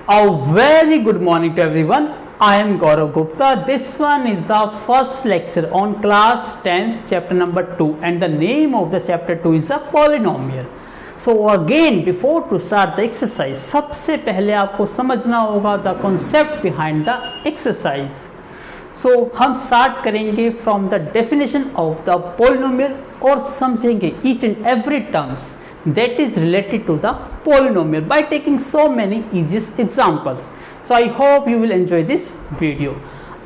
A very good morning to everyone. I am Gaurav Gupta. This one is the first lecture on class 10th chapter number 2 and the name of the chapter 2 is a polynomial. So again before to start the exercise, सबसे पहले आपको समझना होगा the concept behind the exercise. So हम start करेंगे from the definition of the polynomial और समझेंगे each and every terms that is related to the polynomial by taking so many easiest examples. So I hope you will enjoy this video.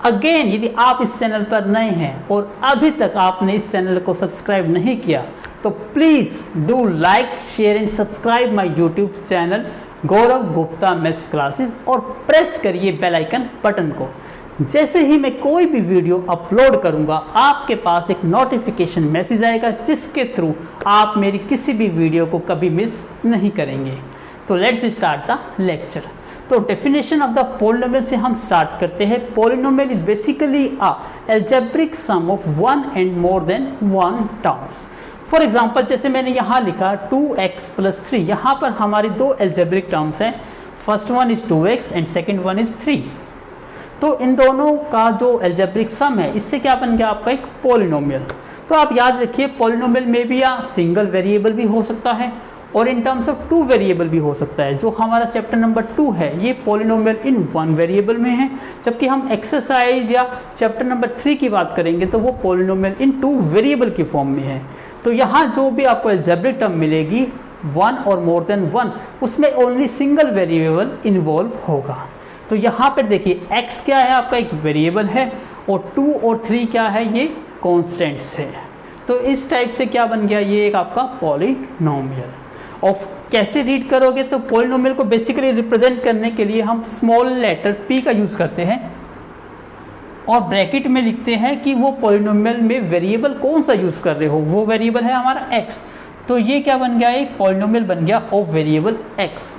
Again यदि आप इस channel पर नए हैं और अभी तक आपने इस चैनल को सब्सक्राइब नहीं किया तो please do like share and subscribe my YouTube channel Gaurav Gupta maths classes और प्रेस करिए बेल आइकन बटन को। जैसे ही मैं कोई भी वीडियो अपलोड करूंगा आपके पास एक नोटिफिकेशन मैसेज आएगा जिसके थ्रू आप मेरी किसी भी वीडियो को कभी मिस नहीं करेंगे। तो लेट्स स्टार्ट द लेक्चर। तो डेफिनेशन ऑफ द पोलिनोमियल से हम स्टार्ट करते हैं। Polynomial is basically a algebraic sum of one and more than one terms. For example जैसे मैंने यहाँ लिखा 2x + 3, यहाँ पर हमारी दो अलजेब्रिक टर्म्स हैं। First one is 2x and second one is 3। तो इन दोनों का जो अलजेब्रिक सम है इससे क्या बन गया आपका एक पोलिनोमियल। तो आप याद रखिए पोलिनोमियल में भी या सिंगल वेरिएबल भी हो सकता है और in terms of two variable भी हो सकता है। जो हमारा चैप्टर नंबर 2 है ये पोलिनोमियल इन वन वेरिएबल में है, जबकि हम एक्सरसाइज या चैप्टर नंबर 3 की बात करेंगे तो वो पोलिनोमियल इन टू वेरिएबल की फॉर्म में है। तो यहाँ जो भी आपको अलजेब्रिक टर्म मिलेगी वन और मोर देन वन उसमें ओनली सिंगल वेरिएबल इन्वॉल्व होगा। तो यहाँ पर देखिए x क्या है आपका एक वेरिएबल है और 2 और 3 क्या है ये कॉन्स्टेंट्स है। तो इस टाइप से क्या बन गया ये एक आपका पॉलिनोमियल। और कैसे रीड करोगे तो पॉलिनोमियल को बेसिकली रिप्रेजेंट करने के लिए हम स्मॉल लेटर p का यूज़ करते हैं और ब्रैकेट में लिखते हैं कि वो पॉलिनोमियल में वेरिएबल कौन सा यूज़ कर रहे हो, वो वेरिएबल है हमारा x। तो ये क्या बन गया एक पॉलिनोमियल बन गया ऑफ वेरिएबल x।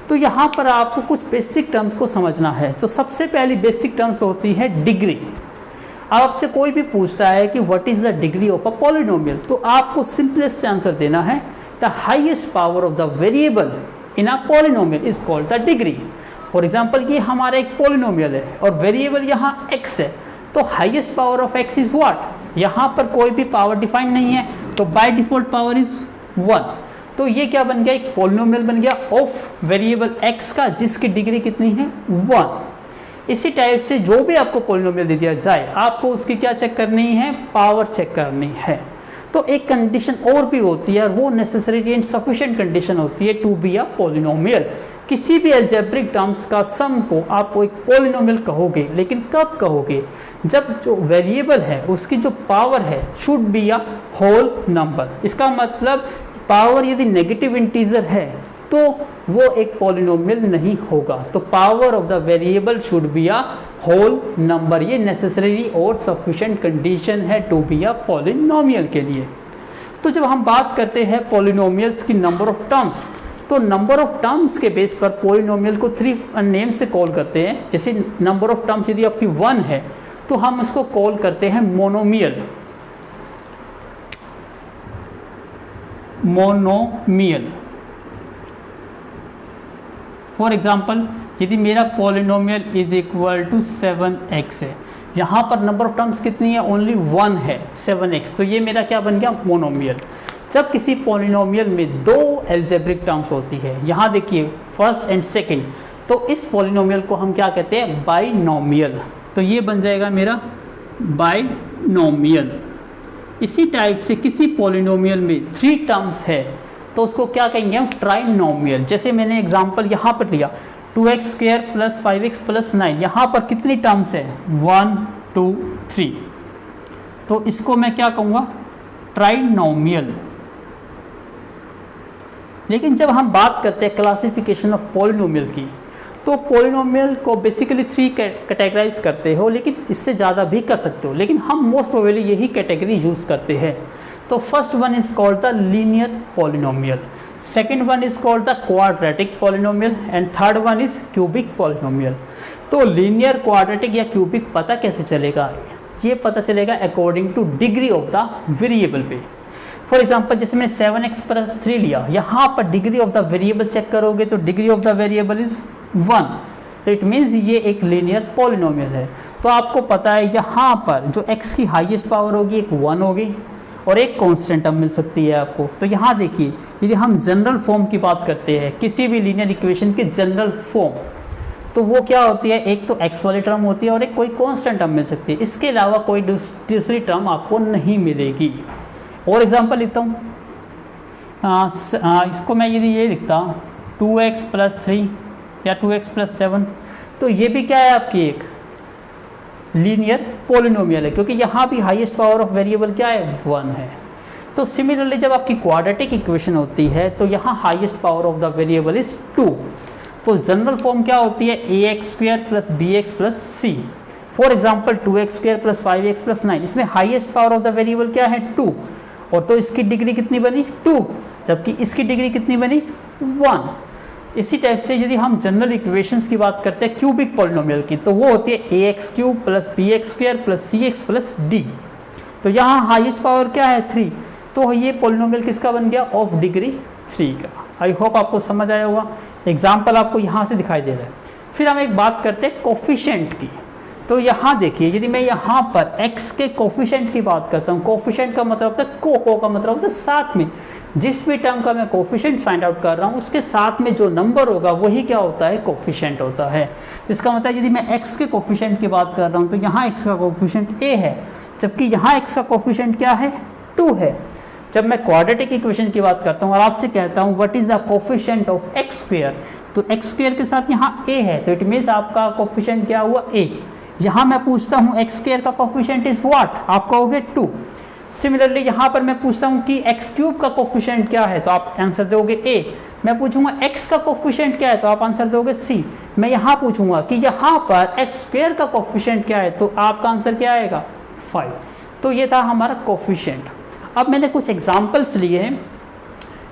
तो यहाँ पर आपको कुछ बेसिक टर्म्स को समझना है। तो सबसे पहली बेसिक टर्म्स होती है डिग्री। अब आपसे कोई भी पूछता है कि what is the degree of a polynomial तो आपको सिंपलेस्ट आंसर देना है the highest power of the variable in a polynomial is called the degree. For example ये हमारा एक पॉलिनोमियल है और वेरिएबल यहाँ x है तो highest power of x is what. यहाँ पर कोई भी पावर डिफाइंड नहीं है तो बाय डिफॉल्ट पावर इज 1। तो ये क्या बन गया एक पॉलिनोमियल बन गया ऑफ वेरिएबल x का जिसकी डिग्री कितनी है 1। इसी टाइप से जो भी आपको पॉलिनोमियल दे दिया जाए आपको उसकी क्या चेक करनी है पावर चेक करनी है। तो एक कंडीशन और भी होती है और वो नेसेसरी एंड सफिशिएंट कंडीशन होती है टू बी अ पॉलिनोमियल। किसी भी अलजेब्रिक टर्म्स का सम को आप एक पॉलिनोमियल कहोगे, लेकिन कब कहोगे जब जो वेरिएबल है उसकी जो पावर है should be a whole number. इसका मतलब पावर यदि नेगेटिव इंटीजर है तो वो एक पॉलिनोमियल नहीं होगा। तो power of the variable should be a whole number. ये नेसेसरी और सफिशिएंट कंडीशन है टू बी अ पॉलिनोमियल के लिए। तो जब हम बात करते हैं पॉलिनोमियल्स की नंबर ऑफ टर्म्स तो नंबर ऑफ टर्म्स के बेस पर पॉलिनोमियल को 3 नेम से कॉल करते हैं। जैसे नंबर ऑफ टर्म्स यदि आपकी 1 है तो हम उसको कॉल करते हैं मोनोमियल। फॉर एग्जाम्पल यदि मेरा polynomial is equal to 7x है, यहाँ पर नंबर ऑफ टर्म्स कितनी है ओनली 1 है 7x, तो ये मेरा क्या बन गया मोनोमियल। जब किसी पॉलिनोमियल में दो अलजेब्रिक टर्म्स होती है, यहाँ देखिए फर्स्ट एंड सेकंड, तो इस पॉलिनोमियल को हम क्या कहते हैं बाइनोमियल। तो ये बन जाएगा मेरा बाइनोमियल। इसी टाइप से किसी पॉलिनोमियल में 3 टर्म्स है तो उसको क्या कहेंगे हम ट्राइनोमियल। जैसे मैंने एग्जांपल यहाँ पर लिया 2x² + 5x + 9, यहाँ पर कितनी टर्म्स है 1 2 3, तो इसको मैं क्या कहूँगा ट्राइनोमियल। लेकिन जब हम बात करते हैं क्लासिफिकेशन ऑफ पॉलिनोमियल की तो पॉलिनोमियल को बेसिकली 3 कैटेगराइज करते हो, लेकिन इससे ज़्यादा भी कर सकते हो, लेकिन हम मोस्ट प्रोबेबली यही कैटेगरी यूज़ करते हैं। तो first one is called the linear polynomial, second one is called the quadratic polynomial and third one is cubic polynomial. तो लीनियर, क्वाड्रेटिक या क्यूबिक पता कैसे चलेगा? ये पता चलेगा according to degree of the variable पे। फॉर एग्जाम्पल जैसे मैंने 7x + 3 लिया, यहाँ पर degree of the variable check करोगे तो degree of the variable is 1, तो इट मीन्स ये एक लीनियर पॉलिनोमियल है। तो आपको पता है यहाँ पर जो x की हाईएस्ट पावर होगी एक 1 होगी और एक कांस्टेंट टर्म मिल सकती है आपको। तो यहाँ देखिए, यदि हम जनरल फॉर्म की बात करते हैं किसी भी लीनियर इक्वेशन की जनरल फॉर्म, तो वो क्या होती है, एक तो x वाली टर्म होती है और एक कोई कांस्टेंट टर्म मिल सकती है, इसके अलावा कोई दूसरी टर्म आपको नहीं मिलेगी। और एग्जांपल लिखता हूँ, इसको मैं यदि ये लिखता 2x + 3 या 2x + 7, तो ये भी क्या है आपकी एक लीनियर पॉलिनोमियल है, क्योंकि यहाँ भी हाईएस्ट पावर ऑफ वेरिएबल क्या है, 1 है। तो सिमिलरली जब आपकी क्वाड्रेटिक इक्वेशन होती है तो यहाँ highest power of the variable is 2। तो जनरल फॉर्म क्या होती है, ax² + bx + c। For example 2x² + 5x + 9, इसमें highest power of the variable क्या है, 2, और तो इसकी डिग्री कितनी बनी, 2, जबकि इसकी डिग्री कितनी बनी, 1। इसी टाइप से यदि हम जनरल इक्वेशंस की बात करते हैं क्यूबिक पॉलिनोमियल की, तो वो होती है ax³ + bx² + cx + d। तो यहाँ हाईएस्ट पावर क्या है, 3, तो ये पॉलिनोमियल किसका बन गया, ऑफ डिग्री 3 का। आई होप आपको समझ आया होगा। एग्जाम्पल आपको यहाँ से दिखाई दे रहा है। फिर हम एक बात करते हैं कोफिशिएंट की। तो यहाँ देखिए, यदि मैं यहाँ पर x के कोफिशिएंट की बात करता हूँ, कोफिशिएंट का मतलब होता है को का मतलब होता है साथ में, जिस भी टर्म का मैं कोफिशिएंट फाइंड आउट कर रहा हूँ उसके साथ में जो नंबर होगा वही क्या होता है, कोफिशिएंट होता है। तो इसका मतलब यदि मैं x के कोफिशिएंट की बात कर रहा हूँ तो यहाँ x का कोफिशिएंट a है, जबकि यहाँ x का कोफिशिएंट क्या है, 2 है। जब मैं क्वाड्रेटिक इक्वेशन की बात करता हूँ और आपसे कहता हूँ what is the coefficient of x², तो x² के साथ यहाँ a है, तो इट मीन्स आपका कोफिशिएंट क्या हुआ, a। यहाँ मैं पूछता हूँ x² का कोफिशिएंट इज व्हाट, आप कहोगे 2। सिमिलरली यहाँ पर मैं पूछता हूँ कि x³ का कोफिशिएंट क्या है, तो आप आंसर दोगे a। मैं पूछूंगा x का कोफिशिएंट क्या है, तो आप आंसर दोगे c। मैं यहाँ पूछूंगा कि यहाँ पर x² का कोफिशिएंट क्या है, तो आपका आंसर क्या आएगा, 5। तो ये था हमारा कोफिशिएंट। अब मैंने कुछ एग्जाम्पल्स लिए हैं,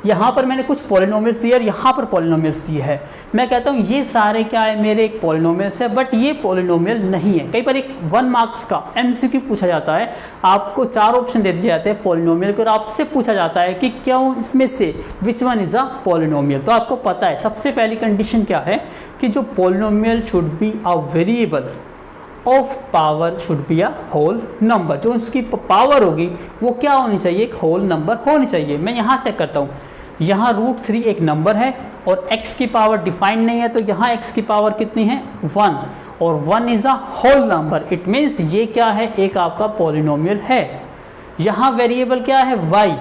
यहाँ पर मैंने कुछ पॉलिनोमियल्स दिए और यहाँ पर पॉलिनोमियल्स दिए है। मैं कहता हूँ ये सारे क्या है, मेरे एक पॉलिनोमियल्स है, बट ये पॉलिनोमियल नहीं है। कई बार एक 1 मार्क्स का MCQ पूछा जाता है, आपको 4 ऑप्शन दे दिए जाते हैं पॉलिनोमियल के और आपसे पूछा जाता है कि क्यों इसमें से which one is a polynomial. तो आपको पता है सबसे पहली कंडीशन क्या है कि जो polynomial should be a variable of power should be a whole number. जो उसकी पावर होगी वो क्या होनी चाहिए, एक होल नंबर होनी चाहिए। मैं यहाँ चेक करता हूँ, यहाँ √3 एक नंबर है और x की पावर डिफाइंड नहीं है, तो यहाँ x की पावर कितनी है, 1, और 1 is a whole number. It means ये क्या है, एक आपका पॉलिनोमियल है। यहाँ वेरिएबल क्या है, y,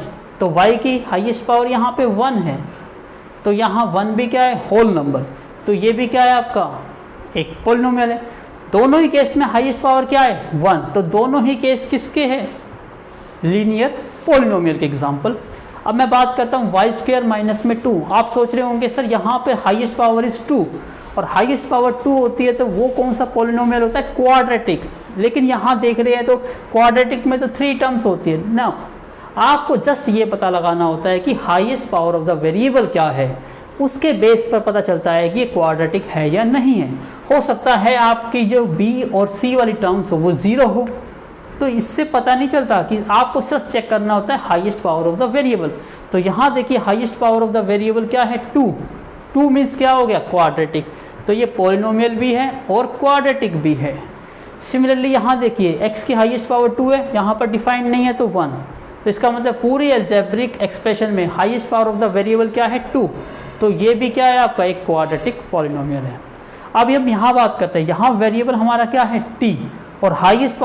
तो y की हाईएस्ट पावर यहाँ पे 1 है, तो यहाँ 1 भी क्या है, होल नंबर, तो ये भी क्या है आपका एक पॉलिनोमियल है। दोनों ही केस में हाईएस्ट पावर क्या है, 1, तो दोनों ही केस किसके हैं, लीनियर पॉलिनोमियल के एग्जांपल। अब मैं बात करता हूँ y² - 2। आप सोच रहे होंगे सर यहाँ पे हाईएस्ट पावर इज 2, और हाईएस्ट पावर 2 होती है तो वो कौन सा पॉलिनोमियल होता है, क्वाड्रेटिक। लेकिन यहाँ देख रहे हैं तो क्वाड्रेटिक में तो 3 टर्म्स होती है ना। आपको जस्ट ये पता लगाना होता है कि highest power of the variable क्या है, उसके बेस पर पता चलता है कि ये क्वाड्रेटिक है या नहीं है। हो सकता है आपकी जो b और c वाली टर्म्स हो वो 0 हो, तो इससे पता नहीं चलता कि आपको सिर्फ चेक करना होता है highest power of the variable. तो यहाँ देखिए highest power of the variable क्या है, 2 मीन्स क्या हो गया, क्वाड्रेटिक। तो ये पॉलिनोमियल भी है और क्वाड्रेटिक भी है। सिमिलरली यहाँ देखिए x की हाईएस्ट पावर 2 है, यहाँ पर डिफाइंड नहीं है तो 1, तो इसका मतलब पूरी अलजेब्रिक एक्सप्रेशन में highest power of the variable क्या है, 2, तो ये भी क्या है आपका एक क्वाड्रेटिक पॉलिनोमियल है। अब हम यहाँ बात करते हैं, यहाँ वेरिएबल हमारा क्या है, t, और हाईएस्ट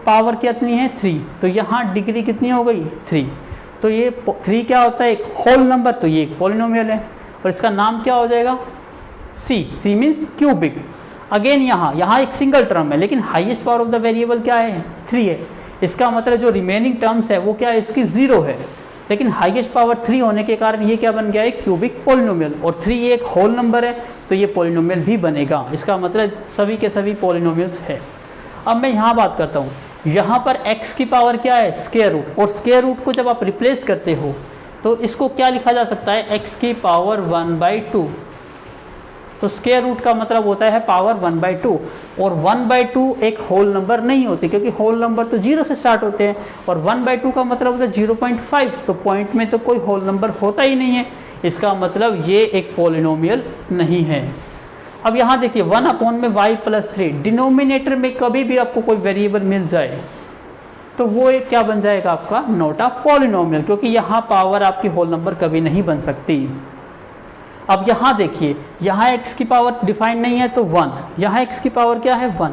पावर कितनी है, 3, तो यहाँ डिग्री कितनी हो गई, 3। तो ये 3 क्या होता है, एक होल नंबर, तो ये एक पॉलिनोमियल है और इसका नाम क्या हो जाएगा, c मीन्स क्यूबिक। अगेन यहाँ एक सिंगल टर्म है लेकिन highest power of the variable क्या है, 3 है। इसका मतलब जो रिमेनिंग टर्म्स है वो क्या है, इसकी 0 है, लेकिन हाईएस्ट पावर 3 होने के कारण ये क्या बन गया है, क्यूबिक पॉलिनोमियल, और 3 एक होल नंबर है तो ये पॉलिनोमियल भी बनेगा। इसका मतलब सभी के सभी पॉलिनोमियल्स है। अब मैं यहाँ बात करता हूँ, यहाँ पर x की पावर क्या है, स्क्वायर रूट, और स्क्वायर रूट को जब आप रिप्लेस करते हो तो इसको क्या लिखा जा सकता है, x की पावर 1/2। तो स्क्वायर रूट का मतलब होता है पावर 1/2, और 1/2 एक होल नंबर नहीं होती क्योंकि होल नंबर तो 0 से स्टार्ट होते हैं, और 1/2 का मतलब होता है 0.5, तो पॉइंट में तो कोई होल नंबर होता ही नहीं है। इसका मतलब ये एक पॉलिनोमियल नहीं है। अब यहाँ देखिए 1 अपॉन में y प्लस 3, डिनोमिनेटर में कभी भी आपको कोई वेरिएबल मिल जाए तो वो एक क्या बन जाएगा आपका नॉट अ पॉलिनोमियल, क्योंकि यहाँ पावर आपकी होल नंबर कभी नहीं बन सकती। अब यहाँ देखिए, यहाँ x की पावर डिफाइंड नहीं है तो 1, यहाँ x की पावर क्या है 1,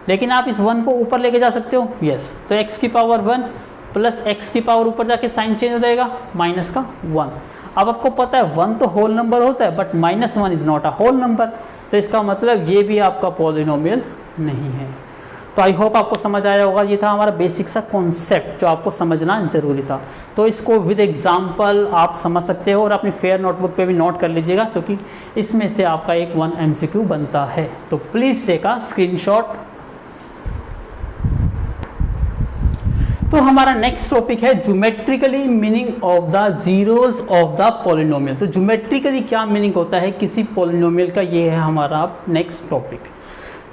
लेकिन आप इस 1 को ऊपर लेके जा सकते हो, यस। तो x की पावर 1 प्लस x की पावर ऊपर जाके साइन चेंज हो जाएगा माइनस का 1। अब आपको पता है 1 तो होल नंबर होता है, but -1 is not a whole number, तो इसका मतलब ये भी आपका पॉलिनोमियल नहीं है। तो आई होप आपको समझ आया होगा। ये था हमारा बेसिक सा कॉन्सेप्ट जो आपको समझना जरूरी था। तो इसको विद एग्जांपल आप समझ सकते हो और अपनी फेयर नोटबुक पे भी नोट कर लीजिएगा, क्योंकि इसमें से आपका एक 1 MCQ बनता है। तो प्लीज़ टेक अ स्क्रीनशॉट। तो हमारा नेक्स्ट टॉपिक है geometrically meaning of the zeros of the polynomial. तो ज्योमेट्रिकली क्या मीनिंग होता है किसी पॉलिनोमियल का, ये है हमारा नेक्स्ट टॉपिक।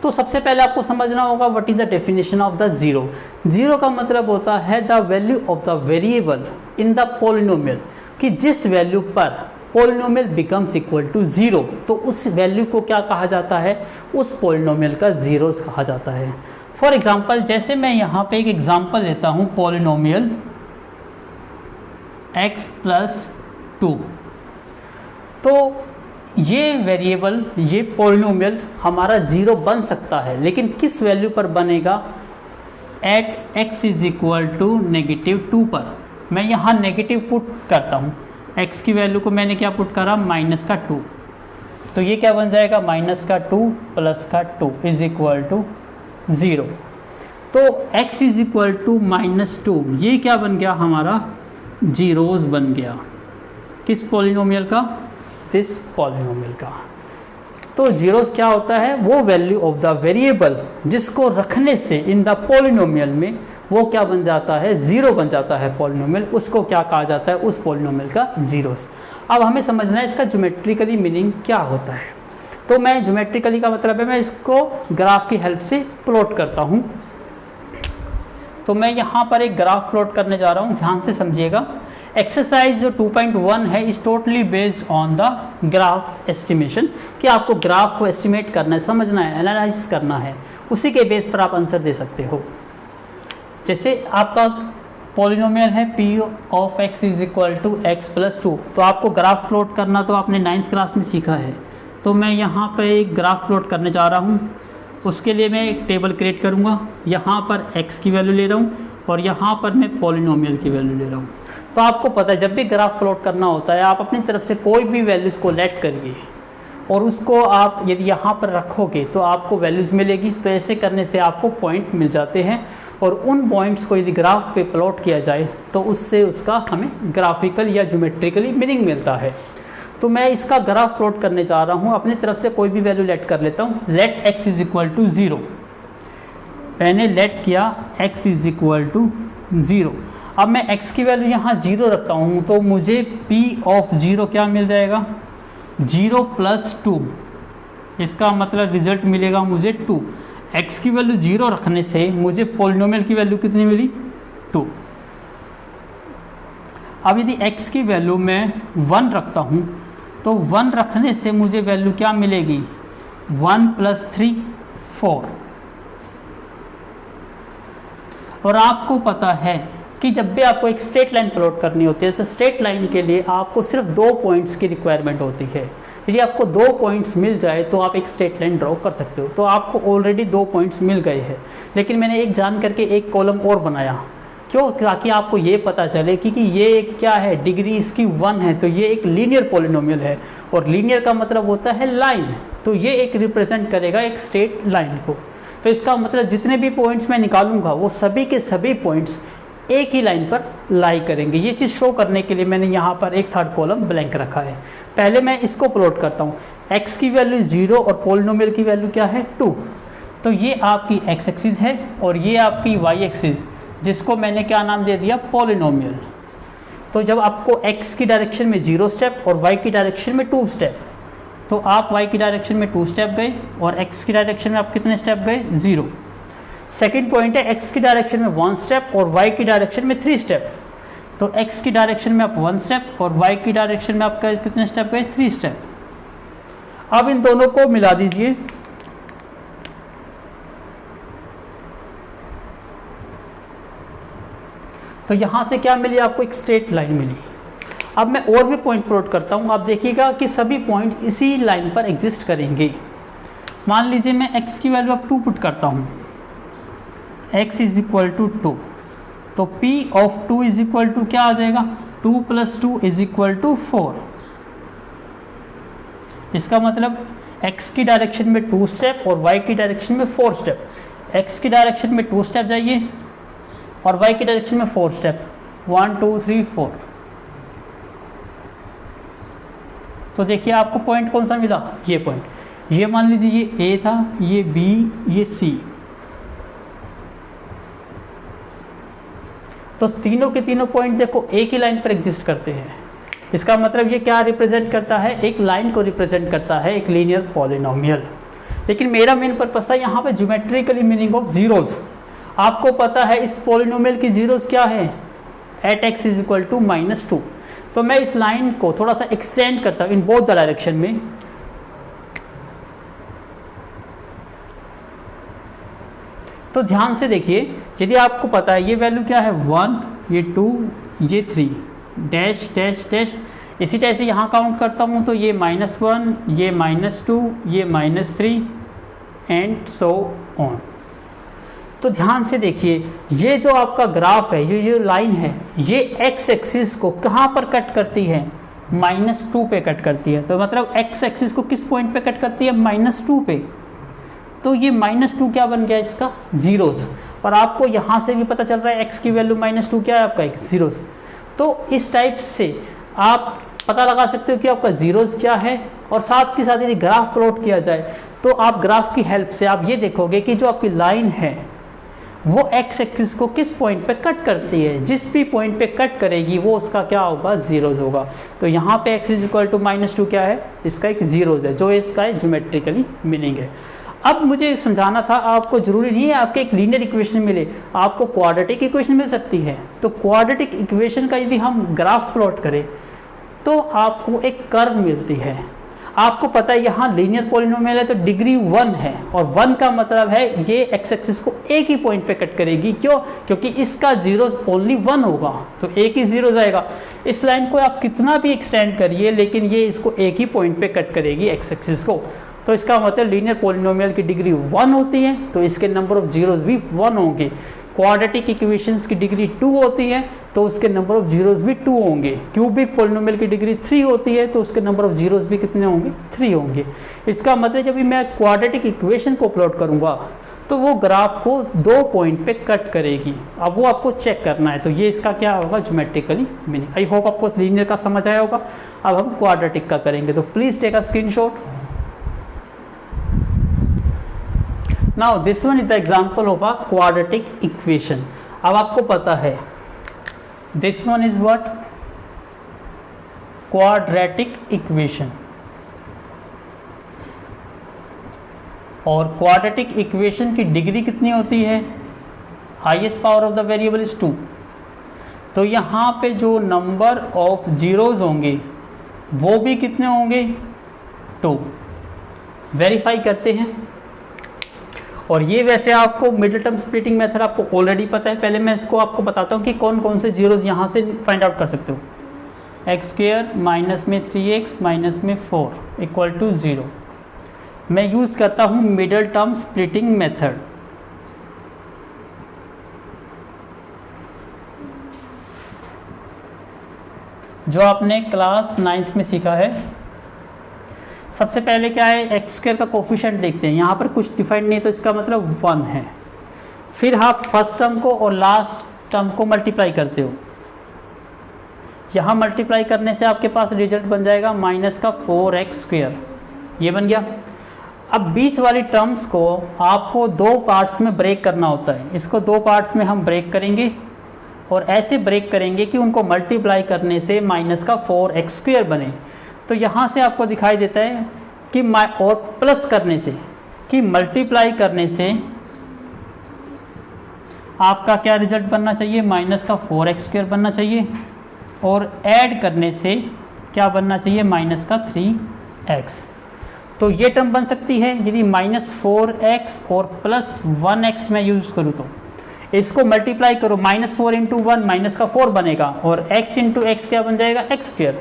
तो सबसे पहले आपको समझना होगा what is the definition of the zero. Zero का मतलब होता है the value of the variable in the polynomial, कि जिस वैल्यू पर polynomial becomes equal to zero, तो उस वैल्यू को क्या कहा जाता है, उस पॉलिनोमियल का जीरोस कहा जाता है। फॉर एग्जाम्पल, जैसे मैं यहाँ पे एक एग्जाम्पल लेता हूँ पॉलिनोमियल x प्लस 2, तो ये वेरिएबल, ये पॉलिनोमियल हमारा जीरो बन सकता है, लेकिन किस वैल्यू पर बनेगा, at x is equal to -2 पर। मैं यहाँ नेगेटिव पुट करता हूँ, x की वैल्यू को मैंने क्या पुट करा, -2, तो ये क्या बन जाएगा, -2 प्लस 2 इज इक्वल टू 0। तो x इज इक्वल टू -2, ये क्या बन गया हमारा, जीरोस बन गया। किस पॉलिनोमियल का, दिस पॉलिनोमियल का। तो जीरोस क्या होता है, वो वैल्यू ऑफ द वेरिएबल जिसको रखने से इन द पॉलिनोमियल में वो क्या बन जाता है, जीरो बन जाता है पॉलिनोमियल, उसको क्या कहा जाता है, उस पॉलिनोमियल का जीरोस। अब हमें समझना है इसका ज्योमेट्रिकली मीनिंग क्या होता है। तो मैं ज्योमेट्रिकली का मतलब है मैं इसको ग्राफ की हेल्प से प्लॉट करता हूँ। तो मैं यहाँ पर एक ग्राफ प्लॉट करने जा रहा हूँ, ध्यान से समझिएगा। एक्सरसाइज जो 2.1 है is totally based on the graph estimation, कि आपको ग्राफ को एस्टिमेट करना है, समझना है, एनालाइज करना है, उसी के बेस पर आप आंसर दे सकते हो। जैसे आपका पॉलिनोमियल है p of x is equal to x plus 2, तो आपको ग्राफ प्लॉट करना तो आपने 9th क्लास में सीखा है। तो मैं यहाँ पर एक ग्राफ प्लॉट करने जा रहा हूँ, उसके लिए मैं एक टेबल क्रिएट करूँगा। यहाँ पर x की वैल्यू ले रहा हूँ और यहाँ पर मैं पॉलिनोमियल की वैल्यू ले रहा हूँ। तो आपको पता है जब भी ग्राफ प्लॉट करना होता है, आप अपनी तरफ से कोई भी वैल्यूज़ को लेट करिए और उसको आप यदि यहाँ पर रखोगे तो आपको वैल्यूज़ मिलेगी। तो ऐसे करने से आपको पॉइंट मिल जाते हैं और उन पॉइंट्स को यदि ग्राफ पे प्लॉट किया जाए तो उससे उसका हमें ग्राफिकल या ज्योमेट्रिकली मीनिंग मिलता है। तो मैं इसका ग्राफ प्लॉट करने जा रहा हूँ, अपनी तरफ से कोई भी वैल्यू लेट कर लेता हूँ। Let x is equal to 0, मैंने लेट किया x इज इक्वल टू 0। अब मैं x की वैल्यू यहाँ 0 रखता हूँ, तो मुझे p ऑफ 0 क्या मिल जाएगा, 0 प्लस 2, इसका मतलब रिजल्ट मिलेगा मुझे 2। x की वैल्यू 0 रखने से मुझे पॉलिनोमियल की वैल्यू कितनी मिली, 2। अब यदि x की वैल्यू मैं 1 रखता हूँ तो 1 रखने से मुझे वैल्यू क्या मिलेगी, 1 प्लस 3 4। और आपको पता है कि जब भी आपको एक स्ट्रेट लाइन प्लॉट करनी होती है तो स्ट्रेट लाइन के लिए आपको सिर्फ 2 पॉइंट्स की रिक्वायरमेंट होती है। यदि आपको 2 पॉइंट्स मिल जाए तो आप एक स्ट्रेट लाइन ड्रॉ कर सकते हो। तो आपको ऑलरेडी 2 पॉइंट्स मिल गए हैं, लेकिन मैंने एक जान करके एक कॉलम और बनाया, क्यों, ताकि आपको ये पता चले कि ये क्या है, डिग्री इसकी 1 है, तो ये एक लीनियर पॉलिनोमियल है। और लीनियर का मतलब होता है लाइन, तो ये एक रिप्रेजेंट करेगा एक स्ट्रेट लाइन को। तो इसका मतलब जितने भी पॉइंट्स मैं निकालूंगा वो सभी के सभी पॉइंट्स एक ही लाइन पर लाई करेंगे। ये चीज़ शो करने के लिए मैंने यहाँ पर एक थर्ड कॉलम ब्लैंक रखा है। पहले मैं इसको प्लॉट करता हूँ। x की वैल्यू 0 और पॉलिनोमियल की वैल्यू क्या है, 2। तो ये आपकी x एक्सिस है और ये आपकी y एक्सिस, जिसको मैंने क्या नाम दे दिया, पॉलिनोमियल। तो जब आपको x की डायरेक्शन में 0 स्टेप और y की डायरेक्शन में 2 स्टेप, तो आप y की डायरेक्शन में 2 स्टेप गए और x की डायरेक्शन में आप कितने स्टेप गए, 0। सेकेंड पॉइंट है x की डायरेक्शन में 1 स्टेप और y की डायरेक्शन में 3 स्टेप। तो x की डायरेक्शन में आप 1 स्टेप और y की डायरेक्शन में आप कितने स्टेप गए, 3 स्टेप। अब इन दोनों को मिला दीजिए, तो यहां से क्या मिली आपको, एक स्ट्रेट लाइन मिली। अब मैं और भी पॉइंट प्लॉट करता हूं, आप देखिएगा कि सभी पॉइंट इसी लाइन पर एग्जिस्ट करेंगे। मान लीजिए मैं x की वैल्यू अब 2 पुट करता हूं, x इज इक्वल टू 2, तो p of 2 is equal to क्या आ जाएगा, 2 + 2 इज इक्वल टू 4। इसका मतलब x की डायरेक्शन में 2 स्टेप और y की डायरेक्शन में 4 स्टेप। x की डायरेक्शन में 2 स्टेप जाइए और y की डायरेक्शन में 4 स्टेप, 1 2 3 4। तो देखिए आपको पॉइंट कौन सा मिला, ये पॉइंट। ये मान लीजिए ये A था, ये B, ये C। तो तीनों के तीनों पॉइंट देखो एक ही लाइन पर एग्जिस्ट करते हैं। इसका मतलब ये क्या रिप्रेजेंट करता है, एक लाइन को रिप्रेजेंट करता है, एक लीनियर पॉलिनोमियल। लेकिन मेरा मेन पर्पस था यहाँ पे ज्योमेट्रिकली मीनिंग ऑफ जीरोस। आपको पता है इस पॉलिनोमियल की जीरोस क्या है, at x is equal to -2। तो मैं इस लाइन को थोड़ा सा एक्सटेंड करता हूँ इन बोथ द डायरेक्शन में। तो ध्यान से देखिए, यदि आपको पता है ये वैल्यू क्या है 1, ये 2, ये 3, डैश डैश डैश, इसी तरह से यहाँ काउंट करता हूँ तो ये -1, ये -2, ये -3 एंड सो ऑन। तो ध्यान से देखिए, ये जो आपका ग्राफ है, ये जो लाइन है, ये x एक्सिस को कहाँ पर कट करती है, -2 पे कट करती है। तो मतलब x एक्सिस को किस पॉइंट पे कट करती है, -2 पे। तो ये -2 क्या बन गया इसका, जीरोस। और आपको यहाँ से भी पता चल रहा है x की वैल्यू -2 क्या है आपका, एक जीरोस। तो इस टाइप से आप पता लगा सकते हो कि आपका जीरोस क्या है। और साथ के साथ यदि ग्राफ प्लॉट किया जाए तो आप ग्राफ की हेल्प से आप ये देखोगे कि जो आपकी लाइन है वो x एक्सिस को किस पॉइंट पे कट करती है। जिस भी पॉइंट पे कट करेगी वो उसका क्या होगा, जीरोस होगा। तो यहाँ पे x इज इक्वल टू -2 क्या है, इसका एक जीरोस है, जो इसका ज्योमेट्रिकली मीनिंग है। अब मुझे समझाना था, आपको जरूरी नहीं है आपके एक लीनियर इक्वेशन मिले, आपको क्वाड्रेटिक इक्वेशन मिल सकती है। तो क्वाड्रेटिक इक्वेशन का यदि हम ग्राफ प्लॉट करें तो आपको एक कर्व मिलती है। आपको पता है यहाँ लीनियर पॉलिनोमियल है तो डिग्री 1 है, और 1 का मतलब है ये x एक्सिस को एक ही पॉइंट पे कट करेगी। क्यों, क्योंकि इसका जीरोस ओनली 1 होगा, तो एक ही जीरो जाएगा। इस लाइन को आप कितना भी एक्सटेंड करिए लेकिन ये इसको एक ही पॉइंट पे कट करेगी x एक्सिस को। तो इसका मतलब लीनियर पॉलिनोमियल की डिग्री 1 होती है तो इसके नंबर ऑफ जीरोस भी 1 होंगे। क्वाड्रेटिक इक्वेशंस की डिग्री 2 होती है तो उसके नंबर ऑफ जीरोस भी 2 होंगे। क्यूबिक पॉलिनोमियल की डिग्री 3 होती है तो उसके नंबर ऑफ जीरोस भी कितने होंगे, 3 होंगे। इसका मतलब जब भी मैं क्वाड्रेटिक इक्वेशन को प्लॉट करूंगा तो वो ग्राफ को 2 पॉइंट पे कट करेगी। अब वो आपको चेक करना है, तो ये इसका क्या होगा, ज्योमेट्रिकली मीनिंग। आई होप आपको लीनियर का समझ आया होगा। अब हम क्वाड्रेटिक का करेंगे, तो please take a screenshot. Now this one is the example of a quadratic equation. अब आपको पता है this one is what, quadratic equation। और quadratic equation की डिग्री कितनी होती है, highest power of the variable is 2। तो यहाँ पे जो नंबर ऑफ जीरोज होंगे वो भी कितने होंगे, 2। वेरीफाई करते हैं। और ये वैसे आपको मिडिल टर्म स्प्लिटिंग मेथड आपको ऑलरेडी पता है। पहले मैं इसको आपको बताता हूँ कि कौन कौन से जीरोस यहाँ से फाइंड आउट कर सकते हो। x² माइनस में 3x माइनस में 4 इक्वल टू 0। मैं यूज़ करता हूँ मिडिल टर्म स्प्लिटिंग मेथड। जो आपने क्लास 9th में सीखा है। सबसे पहले क्या है, x² का कोफिशिएंट देखते हैं। यहाँ पर कुछ डिफाइंड नहीं तो इसका मतलब 1 है। फिर आप फर्स्ट टर्म को और लास्ट टर्म को मल्टीप्लाई करते हो। यहाँ मल्टीप्लाई करने से आपके पास रिजल्ट बन जाएगा माइनस का 4x², ये बन गया। अब बीच वाली टर्म्स को आपको 2 पार्ट्स में ब्रेक करना होता है। इसको 2 पार्ट्स में हम ब्रेक करेंगे और ऐसे ब्रेक करेंगे कि उनको मल्टीप्लाई करने से माइनस का 4x² बने। तो यहाँ से आपको दिखाई देता है कि और प्लस करने से, कि मल्टीप्लाई करने से आपका क्या रिजल्ट बनना चाहिए, माइनस का 4x² बनना चाहिए। और ऐड करने से क्या बनना चाहिए, माइनस का 3x। तो ये टर्म बन सकती है यदि -4x और +1x मैं यूज़ करूँ तो इसको मल्टीप्लाई करो, -4 इंटू 1 माइनस का 4 बनेगा और x इंटू एक्स क्या बन जाएगा x²।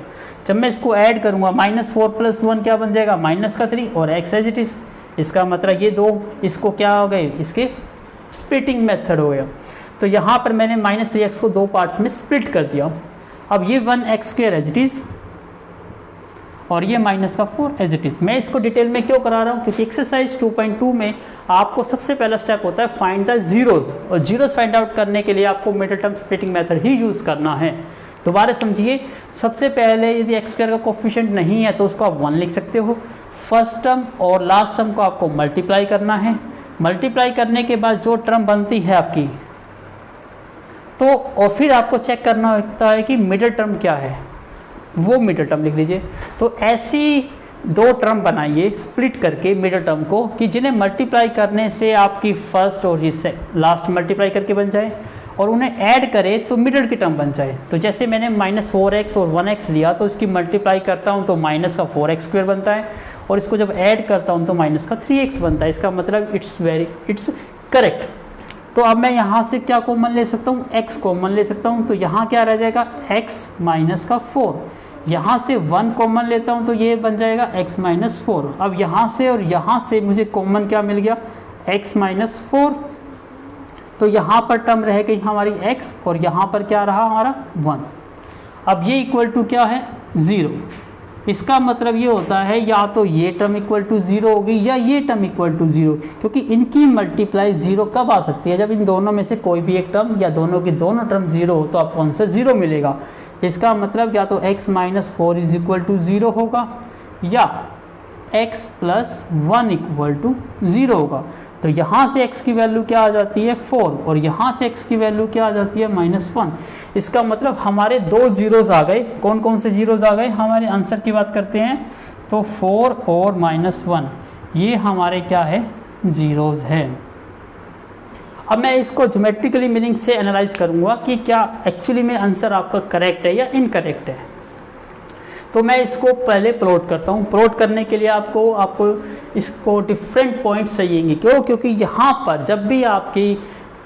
जब मैं इसको ऐड करूँगा -4 + 1 क्या बन जाएगा -3 और x एज इट इज़। इसका मतलब ये दो इसको क्या हो गए, इसके स्प्लिटिंग मेथड हो गया। तो यहाँ पर मैंने -3x को दो पार्ट्स में स्प्लिट कर दिया। अब ये 1x² एज इट इज़ और ये -4 एज इट इज़। मैं इसको डिटेल में क्यों करा रहा हूँ, क्योंकि एक्सरसाइज 2.2 में आपको सबसे पहला स्टेप होता है फाइंड द जीरोज़, और जीरोज़ फाइंड आउट करने के लिए आपको मिडिल टर्म स्प्लिटिंग मेथड ही यूज़ करना है। दोबारा समझिए, सबसे पहले यदि x² का कोफिशिएंट नहीं है तो उसको आप 1 लिख सकते हो। फर्स्ट टर्म और लास्ट टर्म को आपको मल्टीप्लाई करना है। मल्टीप्लाई करने के बाद जो टर्म बनती है आपकी, तो और फिर आपको चेक करना होता है कि मिडिल टर्म क्या है, वो मिडिल टर्म लिख लीजिए। तो ऐसी दो टर्म बनाइए स्प्लिट करके मिडिल टर्म को कि जिन्हें मल्टीप्लाई करने से आपकी फर्स्ट और ये लास्ट मल्टीप्लाई करके बन जाए, और उन्हें ऐड करें तो मिडिल की टर्म बन जाए। तो जैसे मैंने -4x और 1x लिया तो इसकी मल्टीप्लाई करता हूँ तो -4x² बनता है, और इसको जब ऐड करता हूँ तो -3x बनता है। इसका मतलब इट्स करेक्ट। तो अब मैं यहाँ से क्या कॉमन ले सकता हूँ, x कॉमन ले सकता हूँ। तो यहाँ क्या रह जाएगा, x - 4। यहाँ से 1 कॉमन लेता हूँ तो ये बन जाएगा x - 4। अब यहाँ से और यहाँ से मुझे कॉमन क्या मिल गया, x - 4। तो यहाँ पर टर्म रह गई हमारी x और यहाँ पर क्या रहा हमारा 1। अब ये इक्वल टू क्या है, 0। इसका मतलब ये होता है या तो ये टर्म इक्वल टू 0 होगी या ये टर्म इक्वल टू 0, क्योंकि इनकी मल्टीप्लाई 0 कब आ सकती है, जब इन दोनों में से कोई भी एक टर्म या दोनों की दोनों टर्म 0 हो तो आपको आंसर 0 मिलेगा। इसका मतलब या तो x - 4 इज इक्वल टू 0 होगा या x + 1 इक्वल टू 0 होगा। तो यहाँ से x की वैल्यू क्या आ जाती है 4 और यहाँ से x की वैल्यू क्या आ जाती है -1। इसका मतलब हमारे दो जीरोज़ आ गए। कौन कौन से जीरोज़ आ गए, हमारे आंसर की बात करते हैं तो 4 और -1 ये हमारे क्या है, जीरोज़ है। अब मैं इसको ज्योमेट्रिकली मीनिंग से एनालाइज करूँगा कि क्या एक्चुअली में आंसर आपका करेक्ट है या इनकरेक्ट है। तो मैं इसको पहले प्लॉट करता हूँ। प्लॉट करने के लिए आपको इसको डिफरेंट पॉइंट्स चाहिएंगे। क्यों, क्योंकि यहाँ पर जब भी आपकी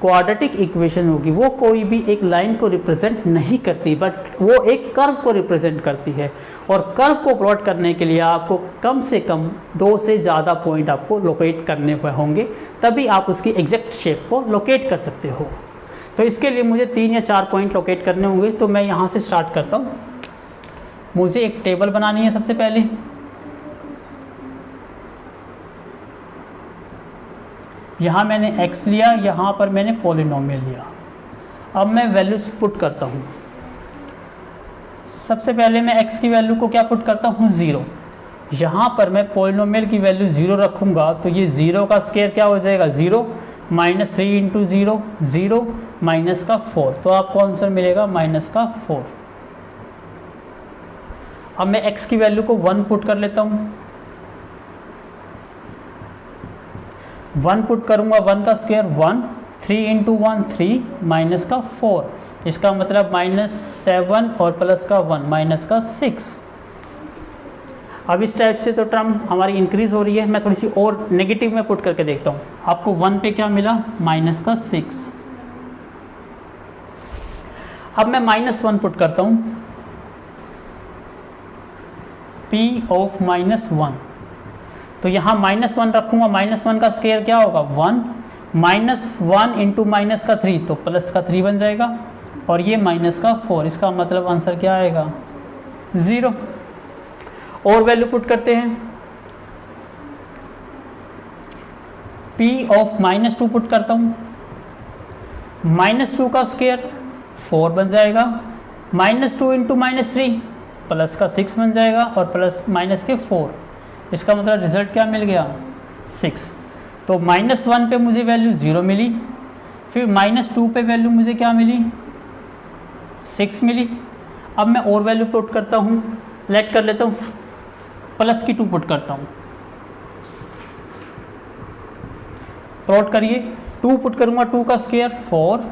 क्वाड्रेटिक इक्वेशन होगी वो कोई भी एक लाइन को रिप्रेजेंट नहीं करती, बट वो एक कर्व को रिप्रेजेंट करती है। और कर्व को प्लॉट करने के लिए आपको कम से कम 2 से ज़्यादा पॉइंट आपको लोकेट करने होंगे, तभी आप उसकी एग्जैक्ट शेप को लोकेट कर सकते हो। तो इसके लिए मुझे 3 या 4 पॉइंट लोकेट करने होंगे। तो मैं यहाँ से स्टार्ट करता हूँ। मुझे एक टेबल बनानी है। सबसे पहले यहाँ मैंने x लिया, यहाँ पर मैंने पॉलिनोमियल लिया। अब मैं वैल्यूज पुट करता हूँ। सबसे पहले मैं x की वैल्यू को क्या पुट करता हूँ, 0। यहाँ पर मैं पॉलिनोमियल की वैल्यू 0 रखूँगा तो ये 0 का स्क्वायर क्या हो जाएगा, 0 -3 इंटू 0 0 -4। तो आपको आंसर मिलेगा -4। अब मैं x की वैल्यू को 1 पुट कर लेता हूँ। 1 पुट करूँगा, 1 का स्क्वायर 1, 3 इंटू 1 3 -4। इसका मतलब -7 और प्लस का 1 -6। अब इस टाइप से तो टर्म हमारी इंक्रीज हो रही है। मैं थोड़ी सी और नेगेटिव में पुट करके देखता हूँ। आपको 1 पे क्या मिला, -6। अब मैं -1 पुट करता हूँ, P ऑफ -1। तो यहाँ -1 रखूँगा, -1 का स्क्वायर क्या होगा 1, -1 इंटू -3 तो +3 बन जाएगा, और ये -4। इसका मतलब आंसर क्या आएगा, 0। और वैल्यू पुट करते हैं, P ऑफ -2 पुट करता हूँ। -2 का स्क्वायर 4 बन जाएगा, -2 इंटू -3 प्लस का 6 बन जाएगा, और प्लस माइनस के 4। इसका मतलब रिजल्ट क्या मिल गया, 6। तो -1 पे मुझे वैल्यू 0 मिली, फिर -2 पे वैल्यू मुझे क्या मिली, 6 मिली। अब मैं और वैल्यू पुट करता हूँ, लेट कर लेता हूँ, प्लस की 2 पुट करता हूँ। प्लॉट करिए, 2 पुट करूँगा, 2 का स्क्वायर 4,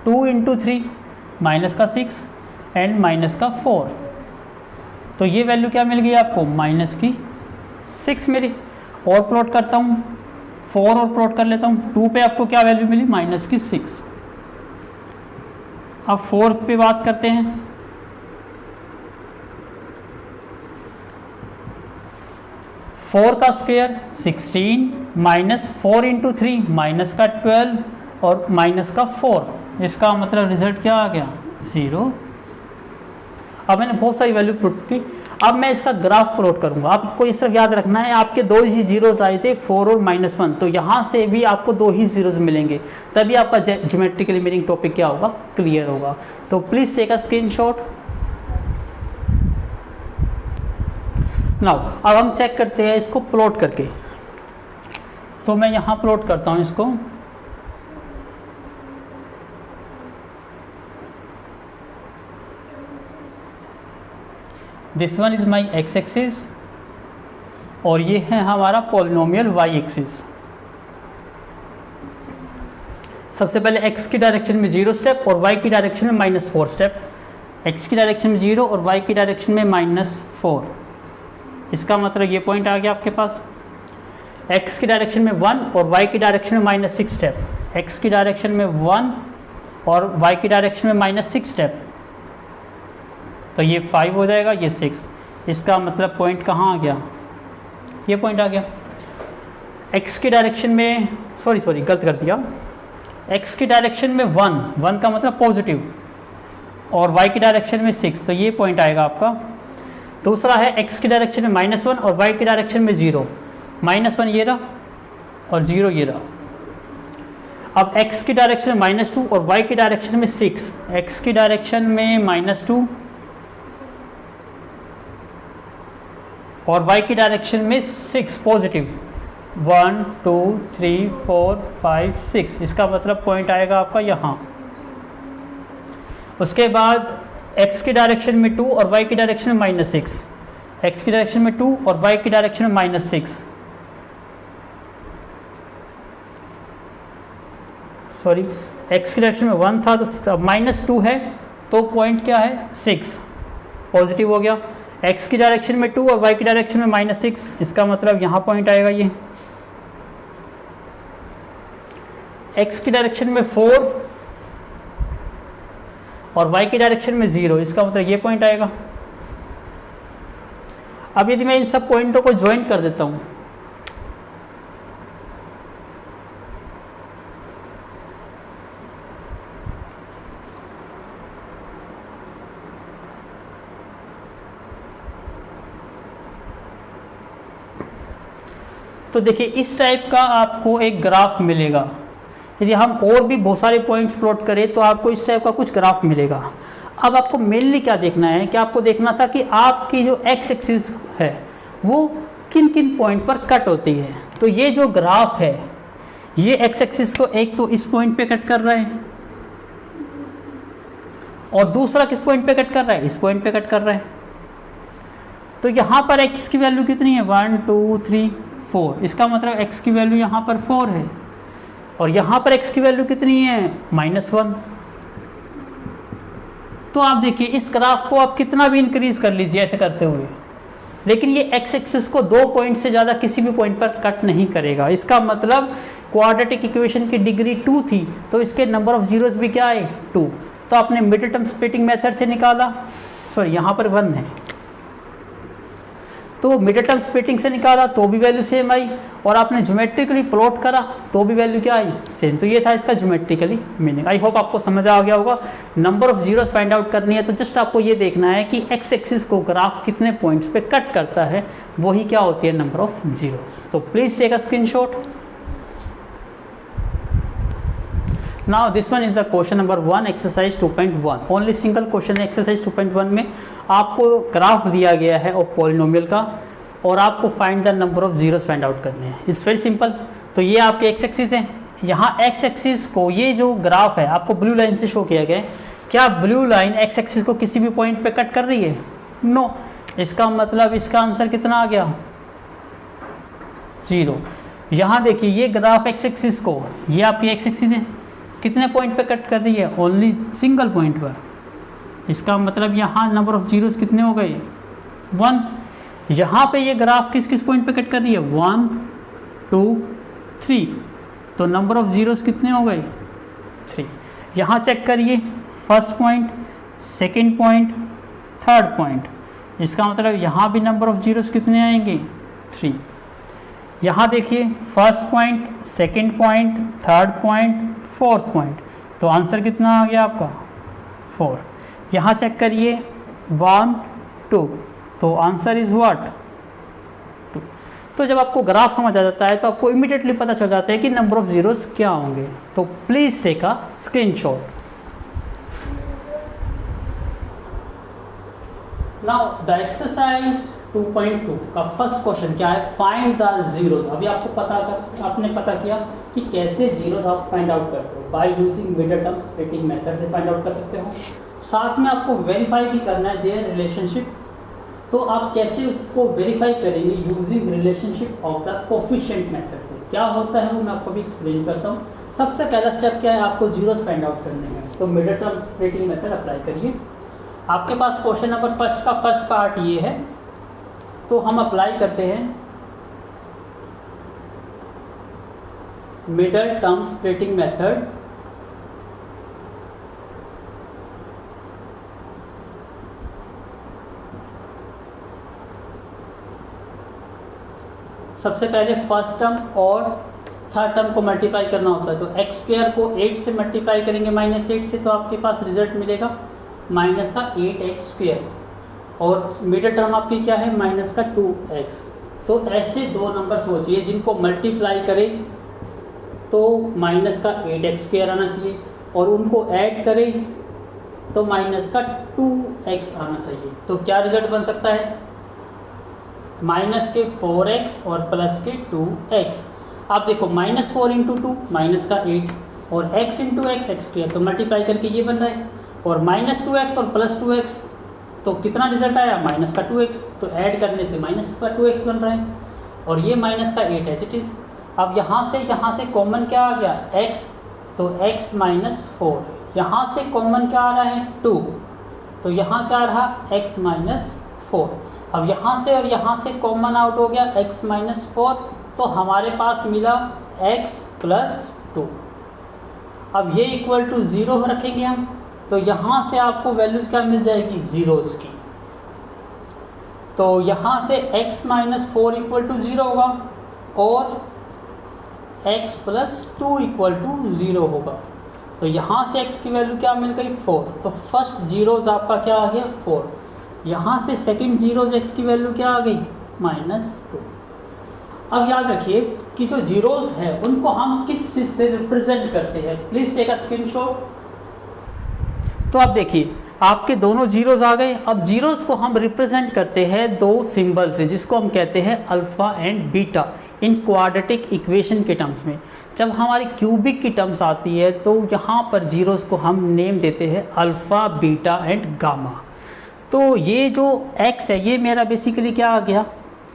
2 इंटू 3 माइनस का 6 एंड -4। तो ये वैल्यू क्या मिल गई आपको, 6 मिली। और प्लॉट करता हूँ 4 और प्लॉट कर लेता हूँ। 2 पे आपको क्या वैल्यू मिली? -6। अब 4 पे बात करते हैं। 4 का स्क्वायर 16 -4 × 3 माइनस का 12 और माइनस का 4। इसका मतलब रिजल्ट क्या आ गया? 0। अब मैंने बहुत सारी वैल्यू पुट की। अब मैं इसका ग्राफ प्लॉट करूंगा। आपको ये सिर्फ याद रखना है, आपके 2 ही जीरोस आए थे, 4 और -1, तो यहाँ से भी आपको 2 ही जीरोस मिलेंगे, तभी आपका ज्योमेट्रिकल मीनिंग टॉपिक क्या होगा? क्लियर होगा। तो please take a screenshot. Now अब हम चेक करते हैं इसको प्लॉट करके। तो मैं यहाँ प्लॉट करता हूँ इसको। This one is my x axis और ये है हमारा पॉलिनोमियल y एक्सिस। सबसे पहले x की डायरेक्शन में 0 स्टेप और y की डायरेक्शन में -4 स्टेप। x की डायरेक्शन में 0 और y की डायरेक्शन में -4। इसका मतलब ये पॉइंट आ गया आपके पास। x की डायरेक्शन में 1 और y की डायरेक्शन में -6 स्टेप। x की डायरेक्शन में 1 और y की डायरेक्शन में -6 स्टेप, तो ये 5 हो जाएगा, ये 6। इसका मतलब पॉइंट कहाँ आ गया? ये पॉइंट आ गया। x की डायरेक्शन में सॉरी गलत कर दिया। x की डायरेक्शन में 1 का मतलब पॉजिटिव और y की डायरेक्शन में 6, तो ये पॉइंट आएगा आपका। दूसरा है x की डायरेक्शन में -1 और y की डायरेक्शन में 0। -1 ये रहा और 0 ये रहा। अब x की डायरेक्शन में -2 और y की डायरेक्शन में 6। x की डायरेक्शन में -2 और y की डायरेक्शन में 6 पॉजिटिव। 1 2 3 4 5 6। इसका मतलब पॉइंट आएगा आपका यहाँ। उसके बाद x की डायरेक्शन में 2 और y की डायरेक्शन में -6। x की डायरेक्शन में 2 और y की डायरेक्शन में -6। सॉरी, x की डायरेक्शन में 1 था तो -2 है, तो पॉइंट क्या है? 6 पॉजिटिव हो गया। x की डायरेक्शन में 2 और y की डायरेक्शन में -6। इसका मतलब यहाँ पॉइंट आएगा ये। x की डायरेक्शन में 4 और y की डायरेक्शन में 0। इसका मतलब ये पॉइंट आएगा। अब यदि मैं इन सब पॉइंटों को ज्वाइन कर देता हूँ, तो देखिए इस टाइप का आपको एक ग्राफ मिलेगा। यदि हम और भी बहुत सारे पॉइंट्स प्लॉट करें तो आपको इस टाइप का कुछ ग्राफ मिलेगा। अब आपको मेनली क्या देखना है कि आपको देखना था कि आपकी जो x एक्सिस है वो किन किन पॉइंट पर कट होती है। तो ये जो ग्राफ है ये x एक्सिस को एक तो इस पॉइंट पे कट कर रहा है और दूसरा किस पॉइंट पे कट कर रहा है? इस पॉइंट पे कट कर रहा है। तो यहाँ पर x की वैल्यू कितनी है? 1 2 3 4। इसका मतलब x की वैल्यू यहाँ पर 4 है और यहाँ पर x की वैल्यू कितनी है? -1। तो आप देखिए इस ग्राफ को आप कितना भी इंक्रीज कर लीजिए ऐसे करते हुए, लेकिन ये x एक्सिस को 2 पॉइंट से ज़्यादा किसी भी पॉइंट पर कट नहीं करेगा। इसका मतलब क्वाड्रेटिक इक्वेशन की डिग्री 2 थी तो इसके नंबर ऑफ जीरोस भी क्या है? 2। तो आपने मिडिल टर्म स्प्लिटिंग मेथड से निकाला, सॉरी यहाँ पर 1 है, तो मिडिल टर्म स्प्लिटिंग से निकाला तो भी वैल्यू सेम आई और आपने ज्योमेट्रिकली प्लॉट करा तो भी वैल्यू क्या आई? सेम। तो ये था इसका ज्योमेट्रिकली मीनिंग। आई होप आपको समझ आ गया होगा। Number of zeros find out करनी है तो जस्ट आपको ये देखना है कि x एक्सिस को ग्राफ कितने पॉइंट्स पे कट करता है, वही क्या होती है? Number of zeros. तो please take a screenshot. Now this one is the question number 1 exercise 2.1। Only single question है एक्सरसाइज 2.1 में। आपको ग्राफ दिया गया है और पॉलिनोमियल का और आपको find the number of zeros find out करने हैं। It's very simple. तो ये आपके x एक्सिस है। यहाँ x एक्सिस को ये जो ग्राफ है आपको ब्लू लाइन से शो किया गया है। क्या ब्लू लाइन x एक्सिस को किसी भी पॉइंट पे कट कर रही है? नो। इसका मतलब इसका आंसर कितना आ गया? 0। यहाँ देखिए ये ग्राफ x एक्सिस को, ये आपकी x एक्सिस है, कितने पॉइंट पे कट कर रही है? ओनली सिंगल पॉइंट पर। इसका मतलब यहाँ नंबर ऑफ जीरोस कितने हो गए? 1। यहाँ पे ये ग्राफ किस किस पॉइंट पे कट कर रही है, 1 2 3, तो नंबर ऑफ जीरोस कितने हो गए, 3। यहाँ चेक करिए, first point, second point, third point, इसका मतलब यहाँ भी नंबर ऑफ जीरोस कितने आएंगे, 3। यहाँ देखिए, first point, second point, third point, fourth point, तो आंसर कितना आ गया आपका, 4। यहाँ चेक करिए, 1 2, तो आंसर इज व्हाट, 2। तो जब आपको ग्राफ समझ आ जाता है तो आपको इमीडिएटली पता चल जाता है कि नंबर ऑफ जीरोस क्या होंगे। तो please take a screenshot. Now the exercise 2.2 का फर्स्ट क्वेश्चन क्या है, फाइंड द जीरोस। अभी आपको आपने पता किया कि कैसे जीरोस आप फाइंड आउट करते हो, by using middle term splitting method से फाइंड आउट कर सकते हो। साथ में आपको वेरीफाई भी करना है देयर रिलेशनशिप। तो आप कैसे उसको वेरीफाई करेंगे, using relationship of the coefficient method से। क्या होता है वो मैं आपको भी एक्सप्लेन करता हूँ। सबसे पहला स्टेप क्या है, आपको जीरोस फाइंड आउट करने हैं, तो middle term splitting method apply करिए। आपके पास क्वेश्चन नंबर फर्स्ट का फर्स्ट पार्ट ये है, तो हम अप्लाई करते हैं मिडल टर्म स्प्लिटिंग मेथड। सबसे पहले फर्स्ट टर्म और थर्ड टर्म को मल्टीप्लाई करना होता है, तो एक्स स्क्वायर को 8 से मल्टीप्लाई करेंगे -8 से, तो आपके पास रिजल्ट मिलेगा माइनस का 8x स्क्वायर, और मिडल टर्म आपकी क्या है, माइनस का 2x। तो ऐसे दो नंबर सोचिए जिनको मल्टीप्लाई करें तो माइनस का 8x स्क्वायर आना चाहिए, और उनको ऐड करें तो माइनस का 2x आना चाहिए। तो क्या रिजल्ट बन सकता है, माइनस के 4x और प्लस के 2x। आप देखो, -4 × 2 माइनस का 8, और x × x x स्क्वायर, तो मल्टीप्लाई करके ये बन रहा है, और -2x और प्लस 2x, तो कितना रिजल्ट आया, माइनस का 2x, तो ऐड करने से माइनस का 2x बन रहा है, और ये माइनस का 8 एज इट इज़। अब यहाँ से कॉमन क्या आ गया, x, तो x - 4, यहाँ से कॉमन क्या आ रहा है, 2, तो यहाँ क्या रहा, x - 4। अब यहाँ से और यहाँ से कॉमन आउट हो गया x - 4, तो हमारे पास मिला x + 2। अब ये इक्वल टू 0 रखेंगे हम, तो यहाँ से आपको वैल्यूज़ क्या मिल जाएगी, जीरोस की। तो यहाँ से x - 4 = 0 होगा, और x + 2 = 0 होगा। तो यहाँ से x की वैल्यू क्या मिल गई, 4। तो फर्स्ट जीरोस आपका क्या आ गया, 4। यहाँ से सेकंड जीरोस x की वैल्यू क्या आ गई, -2। अब याद रखिए कि जो जीरोस है उनको हम किस चीज़ से रिप्रेजेंट करते हैं, प्लीज़ टेक अ स्क्रीनशॉट। तो आप देखिए, आपके दोनों जीरोस आ गए। अब जीरोस को हम रिप्रेजेंट करते हैं दो सिंबल से, जिसको हम कहते हैं alpha and beta in quadratic equation के टर्म्स में। जब हमारी क्यूबिक की टर्म्स आती है तो यहाँ पर जीरोस को हम नेम देते हैं अल्फ़ा, बीटा एंड गामा। तो ये जो x है ये मेरा बेसिकली क्या आ गया,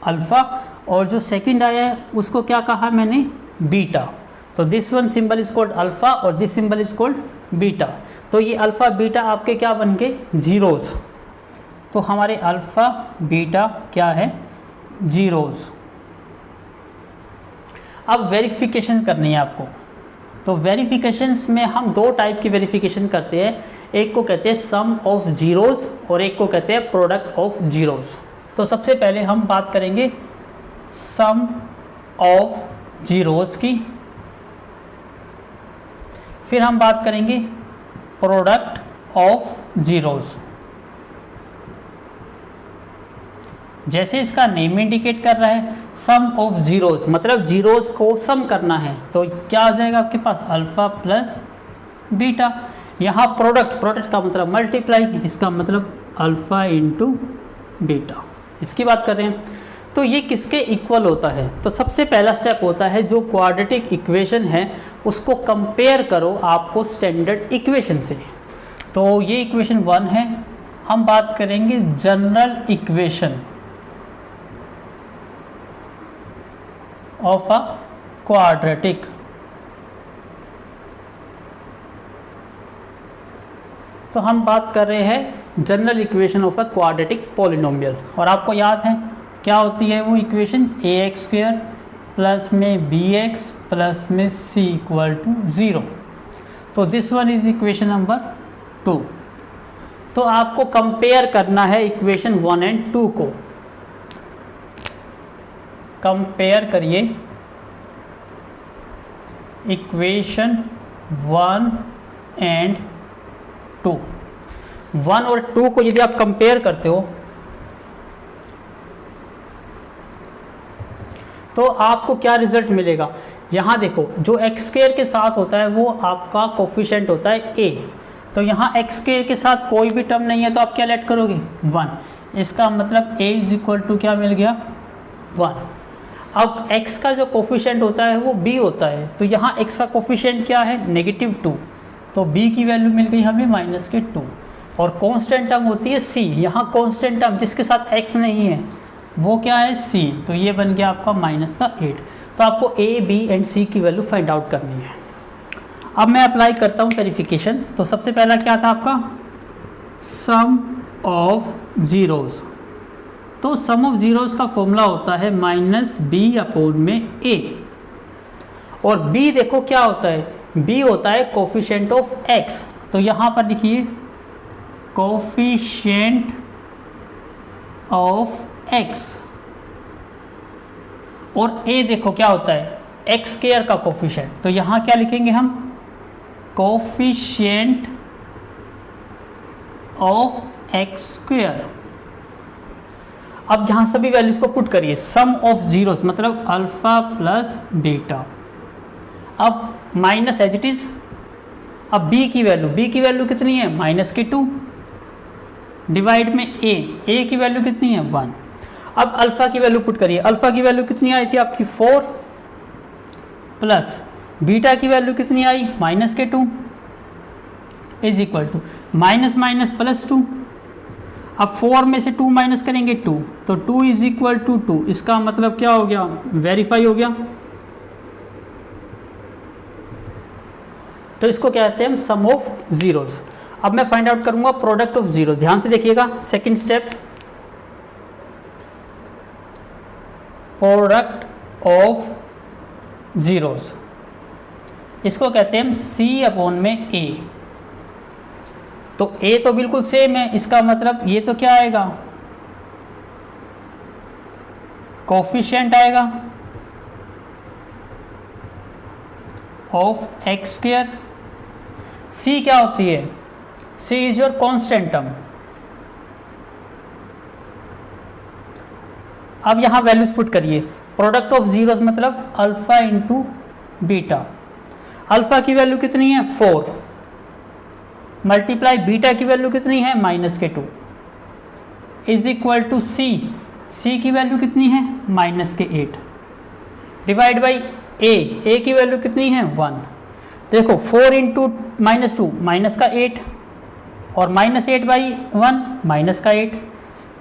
अल्फ़ा, और जो सेकंड आया है उसको क्या कहा मैंने, बीटा। तो this one symbol is called alpha और this symbol is called beta. तो ये अल्फ़ा बीटा आपके क्या बन गए, जीरोस। तो हमारे अल्फ़ा बीटा क्या है, जीरोस। अब वेरिफिकेशन करनी है आपको। तो वेरिफिकेशंस में हम दो टाइप की वेरिफिकेशन करते हैं, एक को कहते हैं सम ऑफ जीरोस और एक को कहते हैं प्रोडक्ट ऑफ जीरोस। तो सबसे पहले हम बात करेंगे सम ऑफ जीरोस की, फिर हम बात करेंगे प्रोडक्ट ऑफ जीरोस। जैसे इसका नेम इंडिकेट कर रहा है, सम ऑफ जीरोस मतलब जीरोस को सम करना है, तो क्या आ जाएगा आपके पास, अल्फ़ा प्लस बीटा। यहाँ प्रोडक्ट का मतलब मल्टीप्लाई, इसका मतलब अल्फ़ा इंटू बीटा, इसकी बात कर रहे हैं। तो ये किसके इक्वल होता है, तो सबसे पहला स्टेप होता है जो क्वाड्रेटिक इक्वेशन है उसको कंपेयर करो आपको स्टैंडर्ड इक्वेशन से। तो ये इक्वेशन 1 है, हम बात करेंगे general equation of a quadratic. तो हम बात कर रहे हैं general equation of a quadratic polynomial, और आपको याद है क्या होती है वो इक्वेशन, ए एक्स स्क्वायर प्लस में बी एक्स प्लस में सी इक्वल टू 0। तो this one is equation number 2। तो आपको कंपेयर करना है इक्वेशन 1 एंड 2 को। कंपेयर करिए इक्वेशन 1 एंड 2। 1 और 2 को यदि आप कंपेयर करते हो तो आपको क्या रिजल्ट मिलेगा। यहाँ देखो, जो एक्स स्क्वायर के साथ होता है वो आपका कोफिशिएंट होता है a। तो यहाँ एक्स स्क्वायर के साथ कोई भी टर्म नहीं है तो आप क्या लेट करोगे, 1। इसका मतलब a इज इक्वल टू क्या मिल गया, 1। अब x का जो कोफिशिएंट होता है वो b होता है, तो यहाँ x का कोफिशिएंट क्या है, -2। तो b की वैल्यू मिल गई हमें -2। और कांस्टेंट टर्म होती है c। यहाँ कांस्टेंट टर्म जिसके साथ x नहीं है वो क्या है, c। तो ये बन गया आपका -8। तो आपको a, b एंड c की वैल्यू फाइंड आउट करनी है। अब मैं अप्लाई करता हूँ वेरिफिकेशन। तो सबसे पहला क्या था आपका, सम ऑफ जीरोस। तो सम ऑफ जीरोस का फॉर्मूला होता है -b/a। और b देखो क्या होता है, b होता है कोफिशिएंट ऑफ x। तो यहाँ पर लिखिए कोफिशिएंट ऑफ x। और a देखो क्या होता है, एक्स स्क्वायर का कोफिशिएंट। तो यहाँ क्या लिखेंगे हम, कोफिशिएंट ऑफ एक्स स्क्वायर। अब जहाँ सभी वैल्यूज को पुट करिए, सम ऑफ जीरोस मतलब अल्फा प्लस बीटा। अब माइनस एज इट इज। अब b की वैल्यू कितनी है, -2 डिवाइड में a की वैल्यू कितनी है, 1। अब अल्फा की वैल्यू पुट करिए, अल्फा की वैल्यू कितनी आई थी आपकी 4 प्लस बीटा की वैल्यू कितनी आई -2 इज इक्वल टू -+2। अब 4 में से 2 माइनस करेंगे 2, तो 2 इज इक्वल टू 2। इसका मतलब क्या हो गया, वेरीफाई हो गया। तो इसको कहते हैं हम सम ऑफ जीरोस। अब मैं फाइंड आउट करूंगा प्रोडक्ट ऑफ जीरो। ध्यान से देखिएगा, second step, product of zeros. इसको कहते हैं हम c/a। तो a तो बिल्कुल सेम है, इसका मतलब ये तो क्या आएगा, कोफिशिएंट आएगा ऑफ एक्स स्क्वायर। c क्या होती है, c is your constant term. अब यहाँ वैल्यूज पुट करिए, प्रोडक्ट ऑफ जीरोस मतलब अल्फा इंटू बीटा। अल्फा की वैल्यू कितनी है 4 मल्टीप्लाई बीटा की वैल्यू कितनी है -2 इज इक्वल टू सी की वैल्यू कितनी है -8 डिवाइड बाई ए की वैल्यू कितनी है 1। देखो 4 इंटू -2 -8 और -8/1 -8।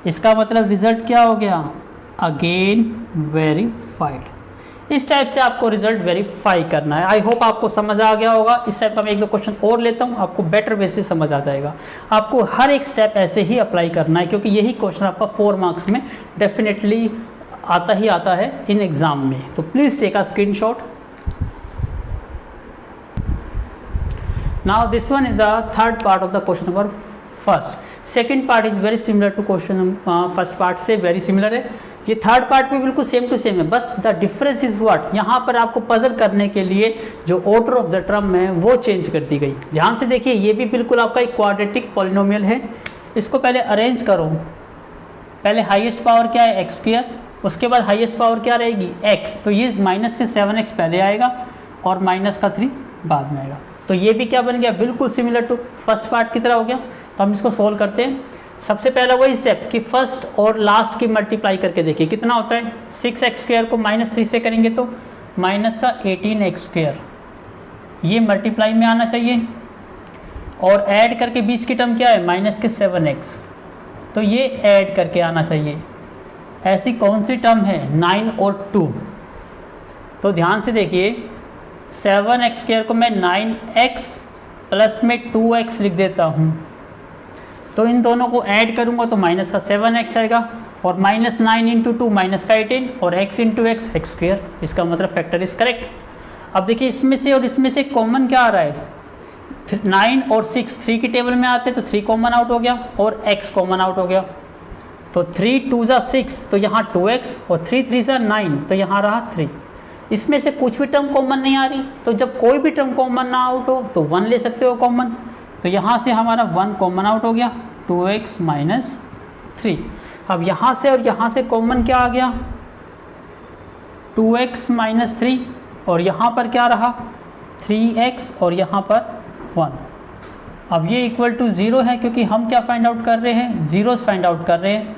इसका मतलब रिजल्ट क्या हो गया, अगेन वेरीफाइड। इस टाइप से आपको रिजल्ट वेरीफाई करना है। आई होप आपको समझ आ गया होगा। इस टाइप का मैं 1-2 क्वेश्चन और लेता हूँ, आपको बेटर वे से समझ आ जाएगा। आपको हर एक स्टेप ऐसे ही अप्लाई करना है, क्योंकि यही क्वेश्चन आपका 4 मार्क्स में डेफिनेटली आता है इन एग्जाम में। तो please take a screenshot. Now this one is the third part of the question number first. Second part is very similar to question first part से वेरी सिमिलर है। ये third part में बिल्कुल same to same है, बस the difference is what, यहाँ पर आपको पजल करने के लिए जो ऑर्डर ऑफ द टर्म है वो चेंज कर दी गई। ध्यान से देखिए, ये भी बिल्कुल आपका एक क्वाड्रेटिक पॉलिनोमियल है। इसको पहले अरेंज करो। पहले हाईएस्ट पावर क्या है, एक्स स्क्वायर, उसके बाद हाईएस्ट पावर क्या रहेगी, एक्स। तो ये -7x पहले आएगा और -3 बाद में आएगा। तो ये भी क्या बन गया, बिल्कुल सिमिलर टू फर्स्ट पार्ट की तरह हो गया। तो हम इसको सोल्व करते हैं। सबसे पहला वही स्टेप कि फर्स्ट और लास्ट की मल्टीप्लाई करके देखिए कितना होता है। 6x² को -3 से करेंगे तो -18x², ये मल्टीप्लाई में आना चाहिए। और ऐड करके बीच की टर्म क्या है, -7x, तो ये ऐड करके आना चाहिए। ऐसी कौन सी टर्म है, 9 और 2। तो ध्यान से देखिए, 7x² को मैं 9x प्लस में 2x लिख देता हूँ। तो इन दोनों को ऐड करूँगा तो -7x आएगा और -9 इंटू 2 -18 और x into x x square, इसका मतलब फैक्टर इज करेक्ट। अब देखिए इसमें से और इसमें से कॉमन क्या आ रहा है, 9 और 6 3 की टेबल में आते तो 3 कॉमन आउट हो गया और x कॉमन आउट हो गया, तो 3 2 ज़ा 6 तो यहाँ 2x और 3 3 ज़ा 9 तो यहाँ रहा 3। इसमें से कुछ भी टर्म कॉमन नहीं आ रही, तो जब कोई भी टर्म कॉमन ना आउट हो तो 1 ले सकते हो कॉमन, तो यहाँ से हमारा 1 कॉमन आउट हो गया 2x माइनस 3। अब यहाँ से और यहाँ से कॉमन क्या आ गया 2x माइनस 3 और यहाँ पर क्या रहा 3x और यहाँ पर 1। अब ये इक्वल टू 0 है क्योंकि हम क्या फाइंड आउट कर रहे हैं, जीरोस फाइंड आउट कर रहे हैं।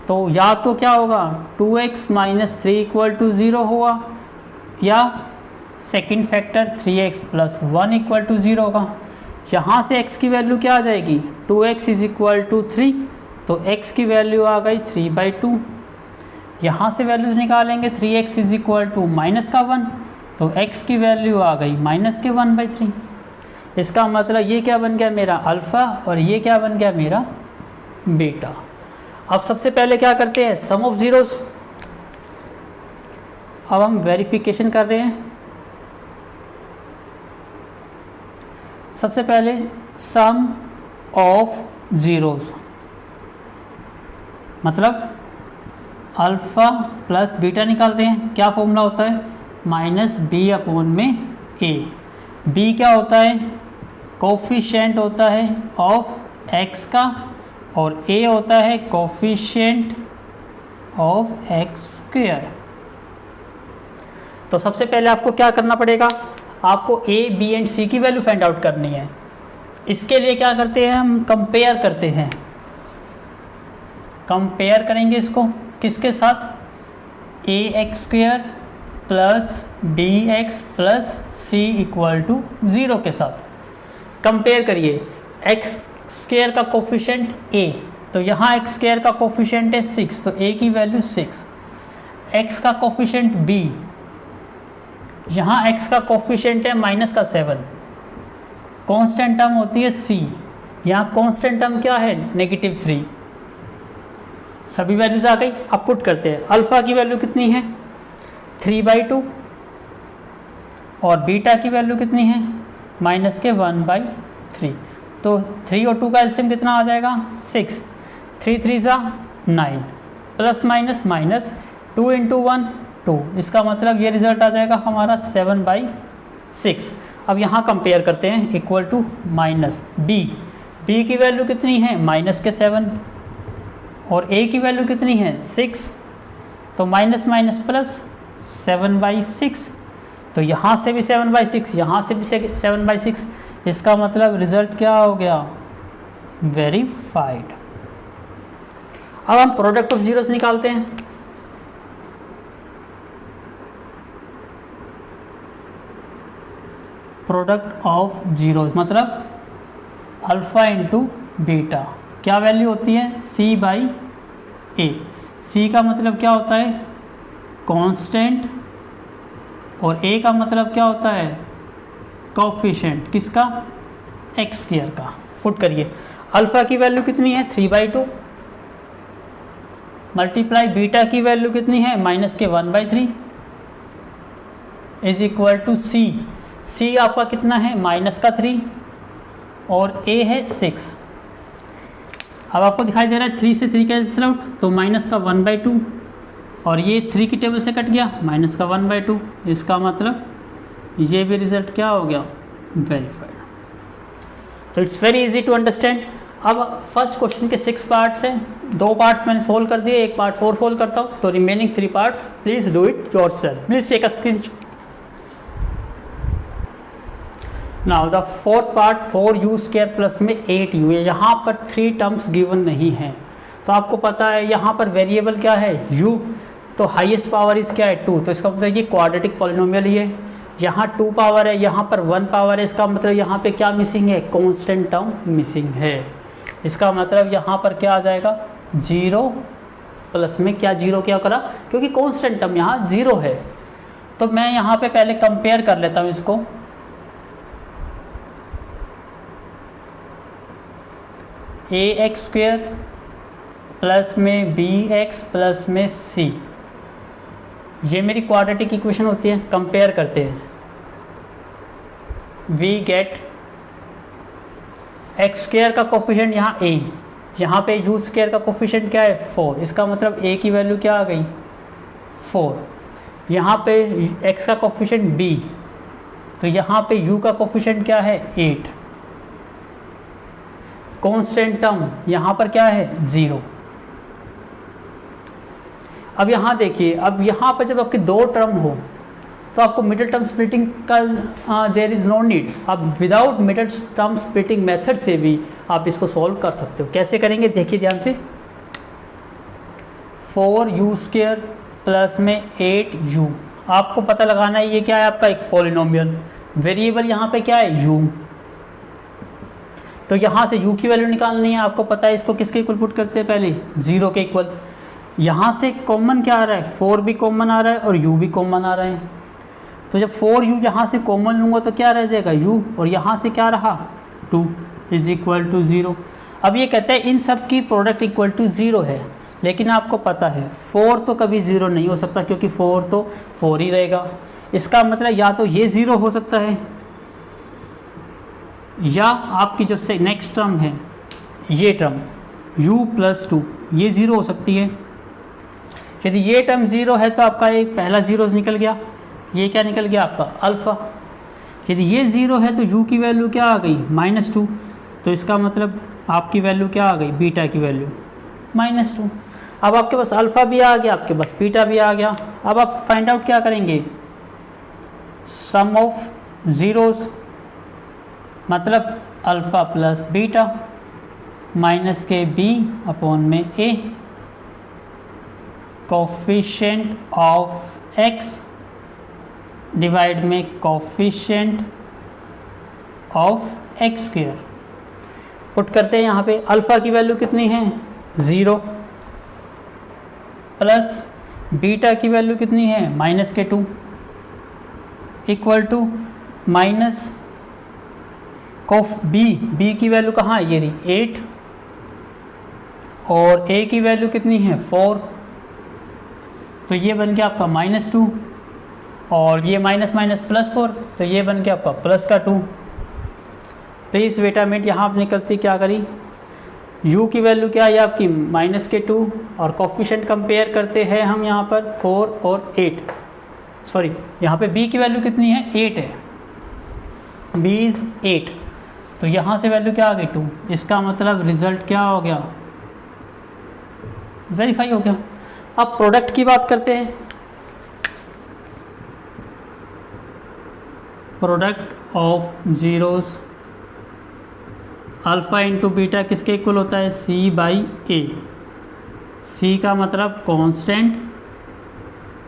तो या तो क्या होगा 2x माइनस 3 इक्वल टू 0 होगा, या second factor 3x plus 1 equal to 0 होगा। यहाँ से x की वैल्यू क्या आ जाएगी 2x इज इक्वल टू 3, तो x की वैल्यू आ गई 3/2। यहाँ से वैल्यूज निकालेंगे 3x is equal to minus का 1, तो x की वैल्यू आ गई माइनस के 1/3। इसका मतलब ये क्या बन गया मेरा अल्फ़ा और ये क्या बन गया मेरा बीटा। अब सबसे पहले क्या करते हैं सम ऑफ ज़ीरोस। अब हम वेरिफिकेशन कर रहे हैं। सबसे पहले सम ऑफ ज़ीरोस मतलब अल्फ़ा प्लस बीटा निकालते हैं। क्या फॉर्मूला होता है -b/a। b क्या होता है कोफिशिएंट होता है ऑफ x का, और a होता है कोफिशिएंट ऑफ x स्क्वायर। तो सबसे पहले आपको क्या करना पड़ेगा, आपको a, b एंड c की वैल्यू फाइंड आउट करनी है। इसके लिए क्या करते हैं हम कंपेयर करते हैं। कंपेयर करेंगे इसको किसके साथ, ax² plus bx plus c equal to 0 के साथ। कंपेयर करिए x² का कोफिशिएंट a, तो यहाँ x² का कोफिशिएंट है 6, तो a की वैल्यू 6। x का कोफिशिएंट b, यहाँ x का कोफिशिएंट है -7। कांस्टेंट टर्म होती है c, यहाँ कांस्टेंट टर्म क्या है -3। सभी वैल्यूज आ गई। अब पुट करते हैं। अल्फ़ा की वैल्यू कितनी है 3/2 और बीटा की वैल्यू कितनी है -1/3। तो 3 और 2 का एलसीएम कितना आ जाएगा 6, 3 3 ज़ा 9 प्लस माइनस माइनस 2 इंटू 1 2, इसका मतलब ये रिजल्ट आ जाएगा हमारा 7/6। अब यहाँ कंपेयर करते हैं इक्वल टू माइनस b की वैल्यू कितनी है -7 और a की वैल्यू कितनी है 6, तो माइनस माइनस प्लस 7/6। तो यहाँ से भी 7/6, यहाँ से भी 7/6, इसका मतलब रिजल्ट क्या हो गया वेरीफाइड। अब हम प्रोडक्ट ऑफ जीरोस निकालते हैं। प्रोडक्ट ऑफ जीरोस मतलब अल्फ़ा इंटू बीटा, क्या वैल्यू होती है c/a। c का मतलब क्या होता है कांस्टेंट और a का मतलब क्या होता है कोफिशिएंट किसका x² का। पुट करिए अल्फ़ा की वैल्यू कितनी है 3/2 मल्टीप्लाई बीटा की वैल्यू कितनी है -1/3 इज इक्वल टू c आपका कितना है -3 और a है 6। अब आपको दिखाई दे रहा है 3 से 3 कैंसिल आउट, तो -1/2 और ये 3 की टेबल से कट गया -1/2। इसका मतलब ये भी रिजल्ट क्या हो गया वेरीफाइड। तो it's very easy to understand. अब फर्स्ट क्वेश्चन के 6 पार्ट्स हैं, 2 पार्ट्स मैंने सोल्व कर दिए, 1 पार्ट 4 सोल्व करता हूँ, तो remaining 3 parts please do it yourself. Please take a screenshot. Now the fourth part 4u² plus में 8u है। यहाँ पर 3 टर्म्स गिवन नहीं है, तो आपको पता है यहाँ पर वेरिएबल क्या है u, तो हाईएस्ट पावर इस क्या है 2, तो इसका मतलब ये क्वाड्रेटिक पॉलिनोमियल ही है। यहाँ 2 पावर है, यहाँ पर 1 पावर है, इसका मतलब यहाँ पे क्या मिसिंग है कांस्टेंट टर्म मिसिंग है। इसका मतलब यहाँ पर क्या आ जाएगा 0 प्लस में क्या 0 क्या करा, क्योंकि कांस्टेंट टर्म यहाँ 0 है। तो मैं यहाँ पे पहले कंपेयर कर लेता हूँ इसको। ax² प्लस में बी एक्स प्लस में सी, ये मेरी क्वाड्रेटिक इक्वेशन होती है। कंपेयर करते हैं, वी गेट एक्स स्क्वायर का कोफिशिएंट यहाँ ए, यहाँ पे यू स्क्वायर का कोफिशिएंट क्या है 4, इसका मतलब ए की वैल्यू क्या आ गई 4। यहाँ पे एक्स का कोफिशिएंट बी, तो यहाँ पे यू का कोफिशिएंट क्या है 8। कांस्टेंट टर्म यहाँ पर क्या है 0। अब यहाँ देखिए, अब यहाँ पर जब आपके दो टर्म हो तो आपको मिडिल टर्म स्प्लिटिंग का देयर इज़ नो नीड। आप without middle term splitting method से भी आप इसको सॉल्व कर सकते हो। कैसे करेंगे देखिए ध्यान से, 4u स्क्वायर प्लस में 8u, आपको पता लगाना है ये क्या है आपका एक पॉलिनोमियल। वेरिएबल यहाँ पे क्या है u, तो यहाँ से u की वैल्यू निकालनी है। आपको पता है इसको किसके इक्वल पुट करते हैं, पहले 0 के इक्वल। यहाँ से कॉमन क्या आ रहा है, 4 भी कॉमन आ रहा है और u भी कॉमन आ रहा है। तो जब 4u यहाँ से कॉमन लूँगा तो क्या रह जाएगा u, और यहाँ से क्या रहा 2 इज इक्वल टू 0। अब ये कहते हैं इन सब की प्रोडक्ट इक्वल टू 0 है, लेकिन आपको पता है 4 तो कभी 0 नहीं हो सकता, क्योंकि 4 तो 4 ही रहेगा। इसका मतलब या तो ये 0 हो सकता है, या आपकी जो से नेक्स्ट टर्म है ये टर्म u प्लस 2 ये 0 हो सकती है। यदि ये टर्म 0 है तो आपका एक पहला 0 निकल गया, ये क्या निकल गया आपका अल्फ़ा। यदि ये 0 है तो u की वैल्यू क्या आ गई -2, तो इसका मतलब आपकी वैल्यू क्या आ गई, बीटा की वैल्यू -2। अब आपके पास अल्फ़ा भी आ गया, आपके पास बीटा भी आ गया। अब आप फाइंड आउट क्या करेंगे, सम ऑफ ज़ीरोज़, मतलब अल्फ़ा प्लस बीटा माइनस के b अपॉन में a, coefficient of x divide में coefficient of x square. Put करते हैं यहाँ पे, अल्फ़ा की वैल्यू कितनी है 0, प्लस बीटा की वैल्यू कितनी है -2, equal to minus coeff b की वैल्यू कहाँ है, ये रही 8, और a की वैल्यू कितनी है 4, तो ये बन गया आपका -2, और ये माइनस +4, तो ये बन गया आपका प्लस का 2। प्लीज़ बेटा मिनट, यहाँ आप निकलती क्या करी, u की वैल्यू क्या है आपकी -2, और कोफिशिएंट कंपेयर करते हैं हम यहाँ पर 4 और 8, सॉरी यहाँ पे b की वैल्यू कितनी है 8 है, b इज़ 8, तो यहाँ से वैल्यू क्या आ गई 2, इसका मतलब रिजल्ट क्या हो गया, वेरीफाई हो गया। अब प्रोडक्ट की बात करते हैं, product of zeros alpha into beta किसके इक्वल होता है, c/a। c का मतलब कांस्टेंट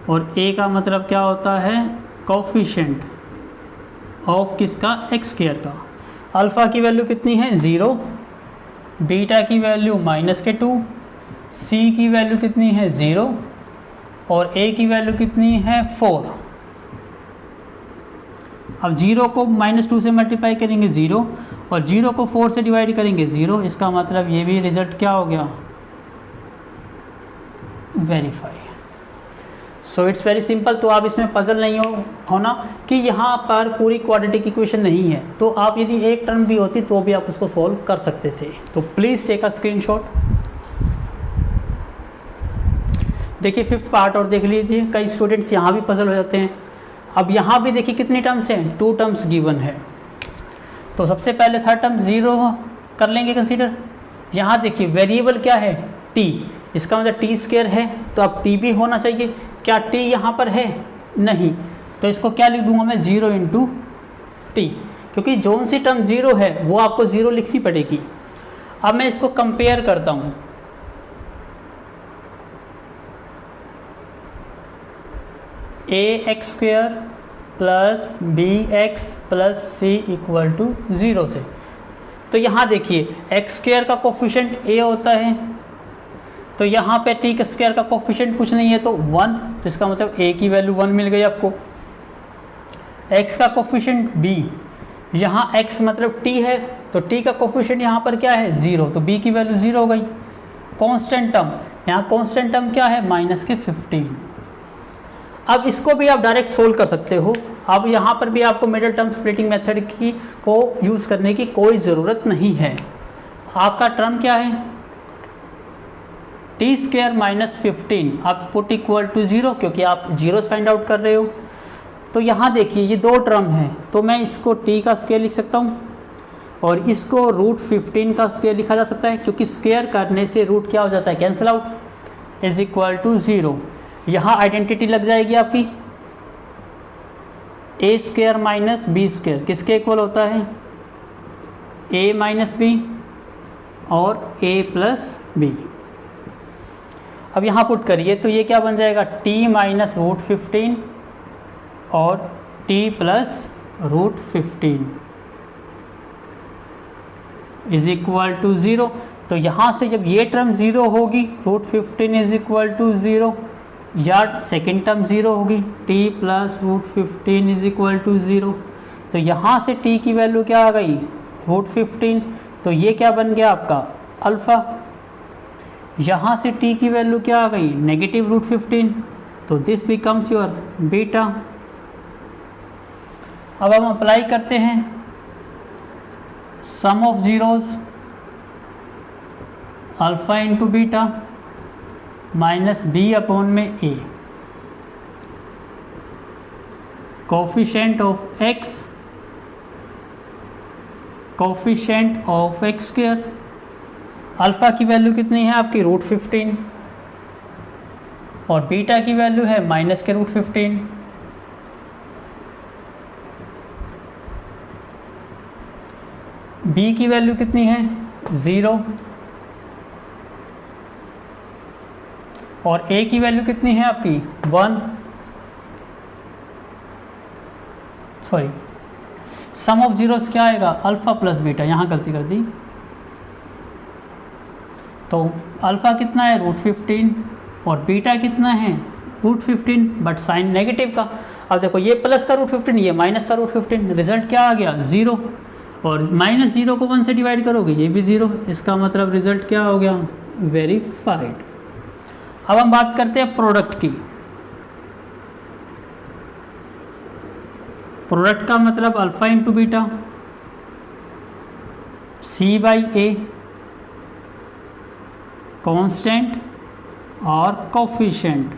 और a का मतलब क्या होता है, कोफिशिएंट ऑफ किसका, एक्स स्क्वायर का। अल्फ़ा की वैल्यू कितनी है 0, बीटा की वैल्यू -2, c की वैल्यू कितनी है 0, और a की वैल्यू कितनी है 4। अब 0 को -2 से मल्टीप्लाई करेंगे 0, और 0 को 4 से डिवाइड करेंगे 0, इसका मतलब ये भी रिजल्ट क्या हो गया, verify. So it's very simple. तो आप इसमें पजल नहीं होना कि यहाँ पर पूरी क्वाड्रेटिक इक्वेशन नहीं है, तो आप यदि एक टर्म भी होती तो भी आप उसको सॉल्व कर सकते थे। तो प्लीज़ टेक अ स्क्रीनशॉट। देखिए 5th पार्ट और देख लीजिए, कई स्टूडेंट्स यहाँ भी पजल हो जाते हैं। अब यहाँ भी देखिए कितनी टर्म्स हैं, 2 टर्म्स गिवन है। तो सबसे पहले थर्ड टर्म 0 कर लेंगे कंसीडर। यहाँ देखिए वेरिएबल क्या है t, इसका मतलब t स्क्वायर है, तो अब t भी होना चाहिए। क्या t यहाँ पर है, नहीं, तो इसको क्या लिख दूंगा मैं 0 इंटू टी, क्योंकि जोन सी टर्म 0 है वो आपको 0 लिखनी पड़ेगी। अब मैं इसको कंपेयर करता हूँ, ax square plus bx plus c equal to 0 से। तो यहाँ देखिए एक्स स्क्वायर का कोफिशिएंट a होता है, तो यहाँ पे t का स्क्वायर का कोफिशिएंट कुछ नहीं है तो 1, तो इसका मतलब a की वैल्यू 1 मिल गई आपको। x का कोफिशिएंट b, यहाँ x मतलब t है, तो t का कोफिशिएंट यहाँ पर क्या है 0, तो b की वैल्यू 0 हो गई। कांस्टेंट टर्म, यहाँ कांस्टेंट टर्म क्या है माइनस के 15। अब इसको भी आप डायरेक्ट सोल्व कर सकते हो। अब यहाँ पर भी आपको मिडिल टर्म स्प्लिटिंग मेथड की को यूज़ करने की कोई ज़रूरत नहीं है। आपका टर्म क्या है टी स्क्वायर माइनस 15, आप पुट इक्वल टू 0 क्योंकि आप जीरोस फाइंड आउट कर रहे हो। तो यहाँ देखिए ये दो टर्म है, तो मैं इसको टी का स्क्वायर लिख सकता हूँ और इसको रूट 15 का स्क्वायर लिखा जा सकता है, क्योंकि स्क्वायर करने से रूट क्या हो जाता है cancel out, is equal to 0। यहाँ आइडेंटिटी लग जाएगी आपकी, a square minus b square किसके इक्वल होता है, ए माइनस बी और ए प्लस बी। अब यहाँ पुट करिए तो ये क्या बन जाएगा, टी माइनस रूट 15 और t plus root 15 is equal to 0। तो यहाँ से जब ये टर्म 0 होगी, रूट 15 इज इक्वल टू 0, या सेकेंड टर्म 0 होगी, t plus root 15 is equal to 0। तो यहाँ से t की वैल्यू क्या आ गई, रूट 15, तो ये क्या बन गया आपका अल्फ़ा। यहाँ से t की वैल्यू क्या आ गई, नेगेटिव रूट 15, तो दिस बिकम्स योर बीटा। अब हम अप्लाई करते हैं sum of zeros, alpha into beta minus B upon में A, coefficient of x, coefficient of x square. Alpha की वैल्यू कितनी है आपकी रूट 15 और बीटा की वैल्यू है माइनस के रूट 15। बी की वैल्यू कितनी है 0 और ए की वैल्यू कितनी है आपकी 1, सॉरी सम ऑफ जीरोस क्या आएगा अल्फ़ा प्लस बीटा, यहाँ गलती कर दी। तो अल्फ़ा कितना है रूट 15 और बीटा कितना है रूट 15, बट साइन नेगेटिव का। अब देखो ये प्लस का रूट 15, ये माइनस का रूट 15, रिजल्ट क्या आ गया 0, और माइनस 0 को 1 से डिवाइड करोगे ये भी 0, इसका मतलब रिजल्ट क्या हो गया वेरीफाइड। अब हम बात करते हैं प्रोडक्ट की। प्रोडक्ट का मतलब alpha into beta, c by a, constant और कोफिशिएंट।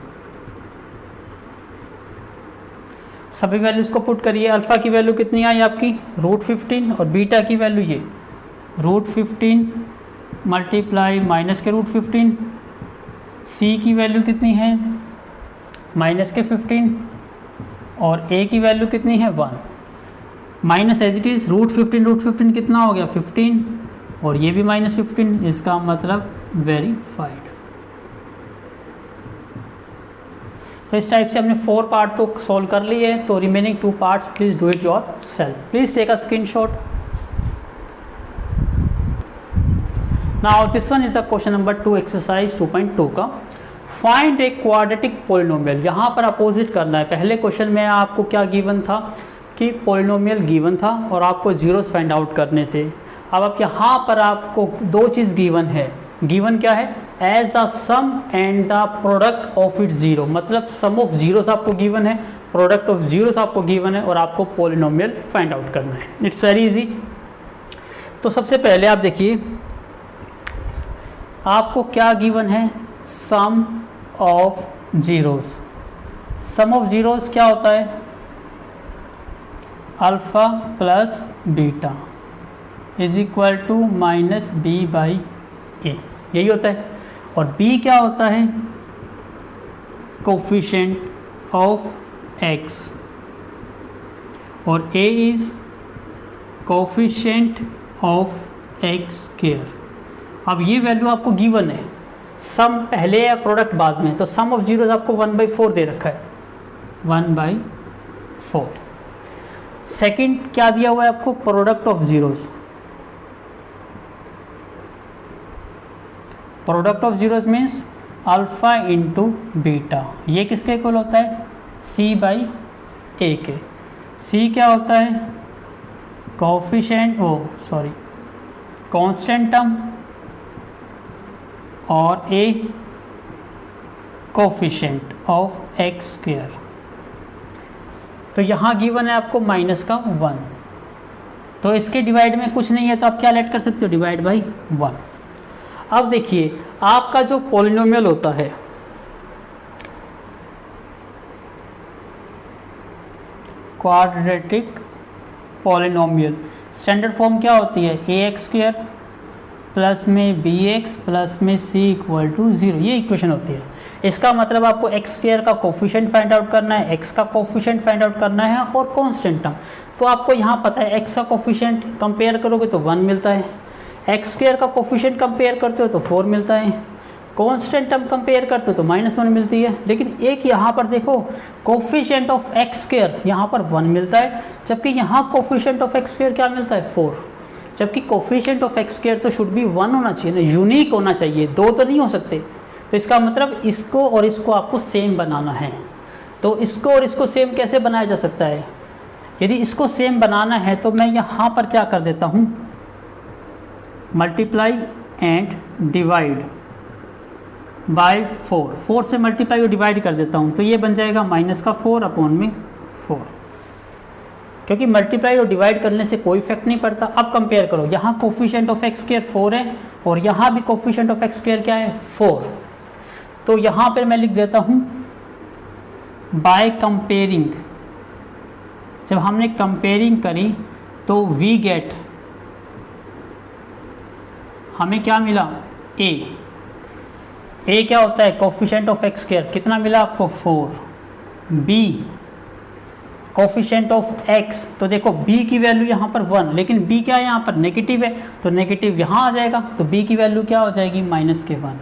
सभी वैल्यूज़ को पुट करिए। अल्फ़ा की वैल्यू कितनी आई आपकी रूट 15 और बीटा की वैल्यू ये रूट 15 मल्टीप्लाई माइनस के रूट 15। सी की वैल्यू कितनी है माइनस के 15 और ए की वैल्यू कितनी है 1, minus as it is root 15 कितना हो गया 15 और ये भी माइनस 15, इसका मतलब वेरीफाइड। तो इस टाइप से हमने 4 पार्ट तो सॉल्व कर लिए हैं, तो remaining 2 parts please do it yourself. Please take a screenshot. Now this one is the question number 2 exercise 2.2 का। Find a quadratic polynomial. यहाँ पर अपोजिट करना है। पहले क्वेश्चन में आपको क्या गिवन था कि पोलिनोमियल गिवन था और आपको जीरोस फाइंड आउट करने थे। अब यहाँ पर आपको 2 चीज़ गिवन है। गिवन क्या है as the sum and the product of it zero, मतलब सम ऑफ जीरोस आपको गिवन है, प्रोडक्ट ऑफ जीरोस आपको गिवन है और आपको पोलिनोमियल फाइंड आउट करना है। It's very easy. तो सबसे पहले आप देखिए आपको क्या गिवन है sum of zeros. Sum of zeros क्या होता है alpha plus beta is equal to minus B by A, यही होता है। और b क्या होता है कोफिशिएंट ऑफ x और a is coefficient of x square. अब ये वैल्यू आपको गिवन है, सम पहले या प्रोडक्ट बाद में, तो सम ऑफ जीरोस आपको 1/4 दे रखा है 1/4। सेकंड क्या दिया हुआ है आपको product of zeros. Product of zeros means alpha into beta, ये किसके इक्वल होता है c बाई ए के। c क्या होता है कोफिशिएंट कांस्टेंट टर्म और ए कोफिशिएंट ऑफ एक्स स्क्वायर। तो यहाँ गिवन है आपको माइनस का 1, तो इसके डिवाइड में कुछ नहीं है तो आप क्या लेट कर सकते हो, डिवाइड बाई 1। अब देखिए आपका जो पॉलिनोमियल होता है क्वाड्रेटिक पॉलिनोमियल, स्टैंडर्ड फॉर्म क्या होती है, ए एक्स स्क्वायर प्लस में बी एक्स प्लस में सी इक्वल टू 0, ये इक्वेशन होती है। इसका मतलब आपको एक्स स्क्वायर का कोफिशिएंट फाइंड आउट करना है, एक्स का कोफिशिएंट फाइंड आउट करना है और कांस्टेंट टर्म। तो आपको यहाँ पता है एक्स का कोफिशिएंट कंपेयर करोगे तो 1 मिलता है, एक्स स्क्वायर का कोफिशिएंट कंपेयर करते हो तो 4 मिलता है, कांस्टेंट टर्म कंपेयर करते हो तो -1 मिलती है। लेकिन एक यहाँ पर देखो कोफिशिएंट ऑफ एक्स स्क्वायर यहाँ पर 1 मिलता है, जबकि यहाँ कोफिशिएंट ऑफ एक्स स्क्वायर क्या मिलता है 4, जबकि कोफिशिएंट ऑफ एक्स स्क्वायर तो शुड बी 1 होना चाहिए ना, यूनिक होना चाहिए, 2 तो नहीं हो सकते। तो इसका मतलब इसको और इसको आपको सेम बनाना है। तो इसको और इसको सेम कैसे बनाया जा सकता है, यदि इसको सेम बनाना है तो मैं यहाँ पर क्या कर देता हूँ, मल्टीप्लाई एंड डिवाइड बाय 4 से मल्टीप्लाई और डिवाइड कर देता हूँ, तो ये बन जाएगा -4 अपॉन में 4, क्योंकि मल्टीप्लाई और डिवाइड करने से कोई इफेक्ट नहीं पड़ता। अब कंपेयर करो, यहाँ कोफिशिएंट ऑफ एक्स स्क्वायर 4 है और यहाँ भी कोफिशिएंट ऑफ एक्स स्क्वायर क्या है 4, तो यहाँ पर मैं लिख देता हूँ बाय कंपेयरिंग। जब हमने कंपेयरिंग करी तो वी गेट, हमें क्या मिला, ए क्या होता है कोफिशिएंट ऑफ एक्स स्क्वायर, कितना मिला आपको 4, बी कोफिशिएंट ऑफ एक्स, तो देखो बी की वैल्यू यहाँ पर 1, लेकिन बी क्या है यहाँ पर नेगेटिव है, तो नेगेटिव यहाँ आ जाएगा, तो बी की वैल्यू क्या हो जाएगी -1।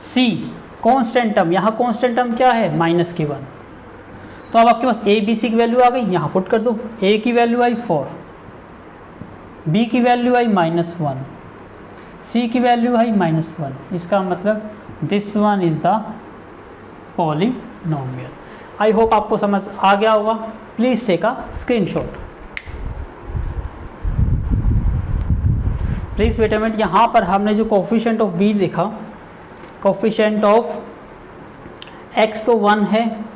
सी कांस्टेंट टर्म, यहाँ कांस्टेंट टर्म क्या है -1, तो अब आपके पास ए बी सी की वैल्यू आ गई, यहाँ पुट कर दो, ए की वैल्यू आई 4, बी की वैल्यू आई -1, सी की वैल्यू आई -1। इसका मतलब this one is the polynomial. I hope आपको समझ आ गया होगा। Please take a screenshot. Please wait a minute, यहाँ पर हमने जो कोफिशिएंट ऑफ बी लिखा, कोफिशिएंट ऑफ एक्स तो 1 है,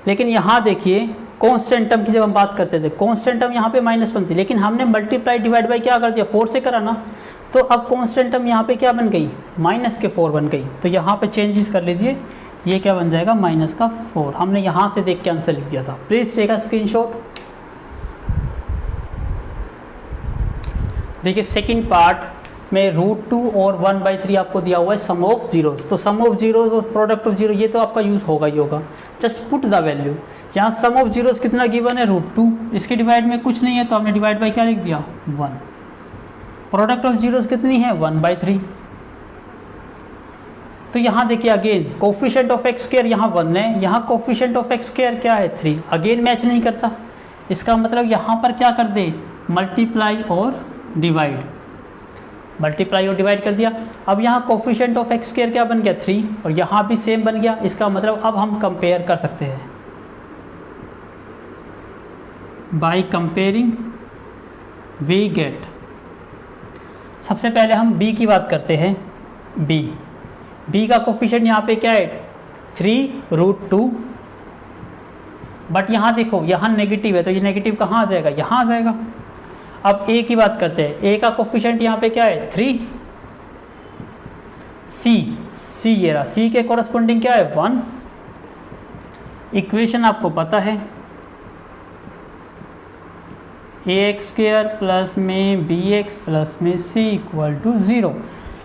लेकिन यहाँ देखिए कांस्टेंट टर्म की जब हम बात करते थे, कांस्टेंट टर्म यहाँ पे -1 थी, लेकिन हमने मल्टीप्लाई डिवाइड बाई क्या कर दिया 4 से करा ना, तो अब कांस्टेंट टर्म यहाँ पे क्या बन गई -4 बन गई। तो यहाँ पे चेंजेस कर लीजिए, ये क्या बन जाएगा -4। हमने यहाँ से देख के आंसर लिख दिया था। Please take a screenshot. देखिए सेकंड पार्ट में √2 और 1/3 आपको दिया हुआ है सम ऑफ जीरोस। तो सम ऑफ जीरोस और प्रोडक्ट ऑफ जीरो ये तो आपका यूज़ होगा ही होगा। Just put the value. यहाँ सम ऑफ जीरोस कितना गिवन है √2, इसके डिवाइड में कुछ नहीं है तो हमने डिवाइड बाई क्या लिख दिया 1। प्रोडक्ट ऑफ जीरोस कितनी है 1/3। तो यहाँ देखिए again coefficient of x square यहाँ 1 है, यहाँ कोफिशिएंट ऑफ एक्स स्क्वायर क्या है 3, अगेन मैच नहीं करता। इसका मतलब यहाँ पर क्या कर दे मल्टीप्लाई और डिवाइड, मल्टीप्लाई और डिवाइड कर दिया। अब यहाँ कोफिशिएंट ऑफ एक्स स्क्वायर क्या बन गया 3 और यहाँ भी सेम बन गया। इसका मतलब अब हम कंपेयर कर सकते हैं बाय कंपेयरिंग वी गेट। सबसे पहले हम b की बात करते हैं। b का कोफिशिएंट यहाँ पे क्या है 3√2, बट यहाँ देखो यहाँ नेगेटिव है तो ये नेगेटिव कहाँ आ जाएगा, यहाँ आ जाएगा। अब a की बात करते हैं, a का कोफिशिएंट यहाँ पे क्या है 3, c ये रहा, c के कॉरस्पॉन्डिंग क्या है 1। इक्वेशन आपको पता है ax² प्लस में bx प्लस में c इक्वल टू 0।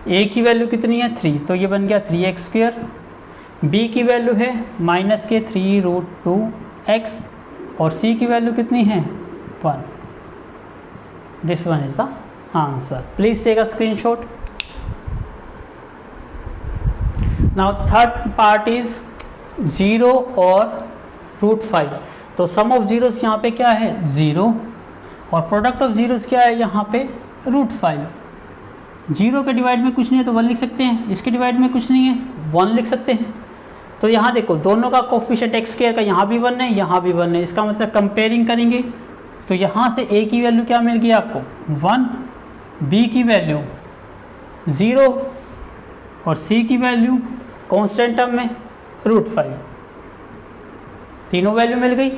a की वैल्यू कितनी है 3 तो ये बन गया 3x², b की वैल्यू है -3√2x और c की वैल्यू कितनी है 1। This one is the answer. Please take a screenshot. Now third part is 0 और √5। तो सम ऑफ जीरोस यहाँ पे क्या है 0 और प्रोडक्ट ऑफ जीरोस क्या है यहाँ पे √5। 0 के डिवाइड में कुछ नहीं है तो 1 लिख सकते हैं, इसके डिवाइड में कुछ नहीं है 1 लिख सकते हैं। तो यहाँ देखो दोनों का कोफिशिएंट x² का यहाँ भी 1 है यहाँ भी 1 है। इसका मतलब कंपेयरिंग करेंगे तो यहाँ से a की वैल्यू क्या मिल गई आपको 1, b की वैल्यू 0 और c की वैल्यू कांस्टेंट टर्म में √5, तीनों वैल्यू मिल गई।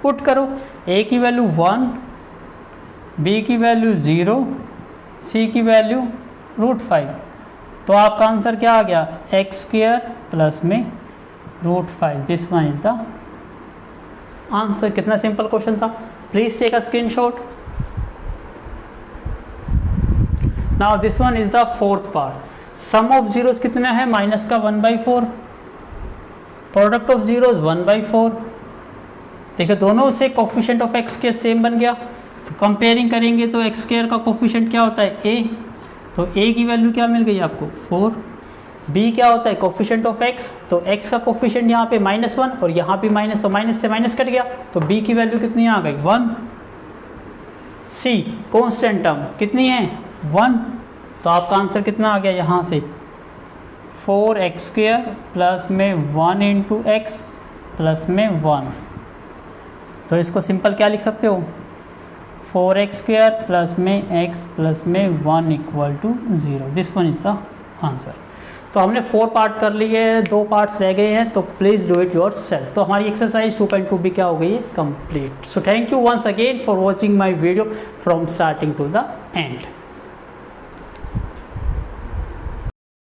पुट करो, a की वैल्यू 1, b की वैल्यू 0, c की वैल्यू √5, तो आपका आंसर क्या आ गया, x² प्लस में √5। This one is the answer. कितना सिंपल क्वेश्चन था। Please take a screenshot. Now this one is the fourth part. Sum of zeros कितना है, माइनस का 1/4, प्रोडक्ट ऑफ जीरोस 1/4। देखिए दोनों से कोफिशिएंट ऑफ x² सेम बन गया, तो कंपेयरिंग करेंगे तो x² का कोफिशिएंट क्या होता है, a, तो a की वैल्यू क्या मिल गई आपको 4। b क्या होता है, कोफिशिएंट ऑफ x, तो x का कोफिशिएंट यहाँ पे -1 और यहाँ पे माइनस, तो माइनस से माइनस कट गया, तो b की वैल्यू कितनी आ गई 1। c कांस्टेंट टर्म कितनी है 1, तो आपका आंसर कितना आ गया यहाँ से 4x² प्लस में 1 × x प्लस में 1। तो इसको सिंपल क्या लिख सकते हो, 4x² प्लस में x प्लस में 1 = 0। This one is the answer. तो हमने 4 पार्ट कर लिए हैं, 2 पार्ट्स रह गए हैं, तो please do it yourself. तो हमारी एक्सरसाइज 2.2 भी क्या हो गई है, complete. So thank you once again for watching my video from starting to the and.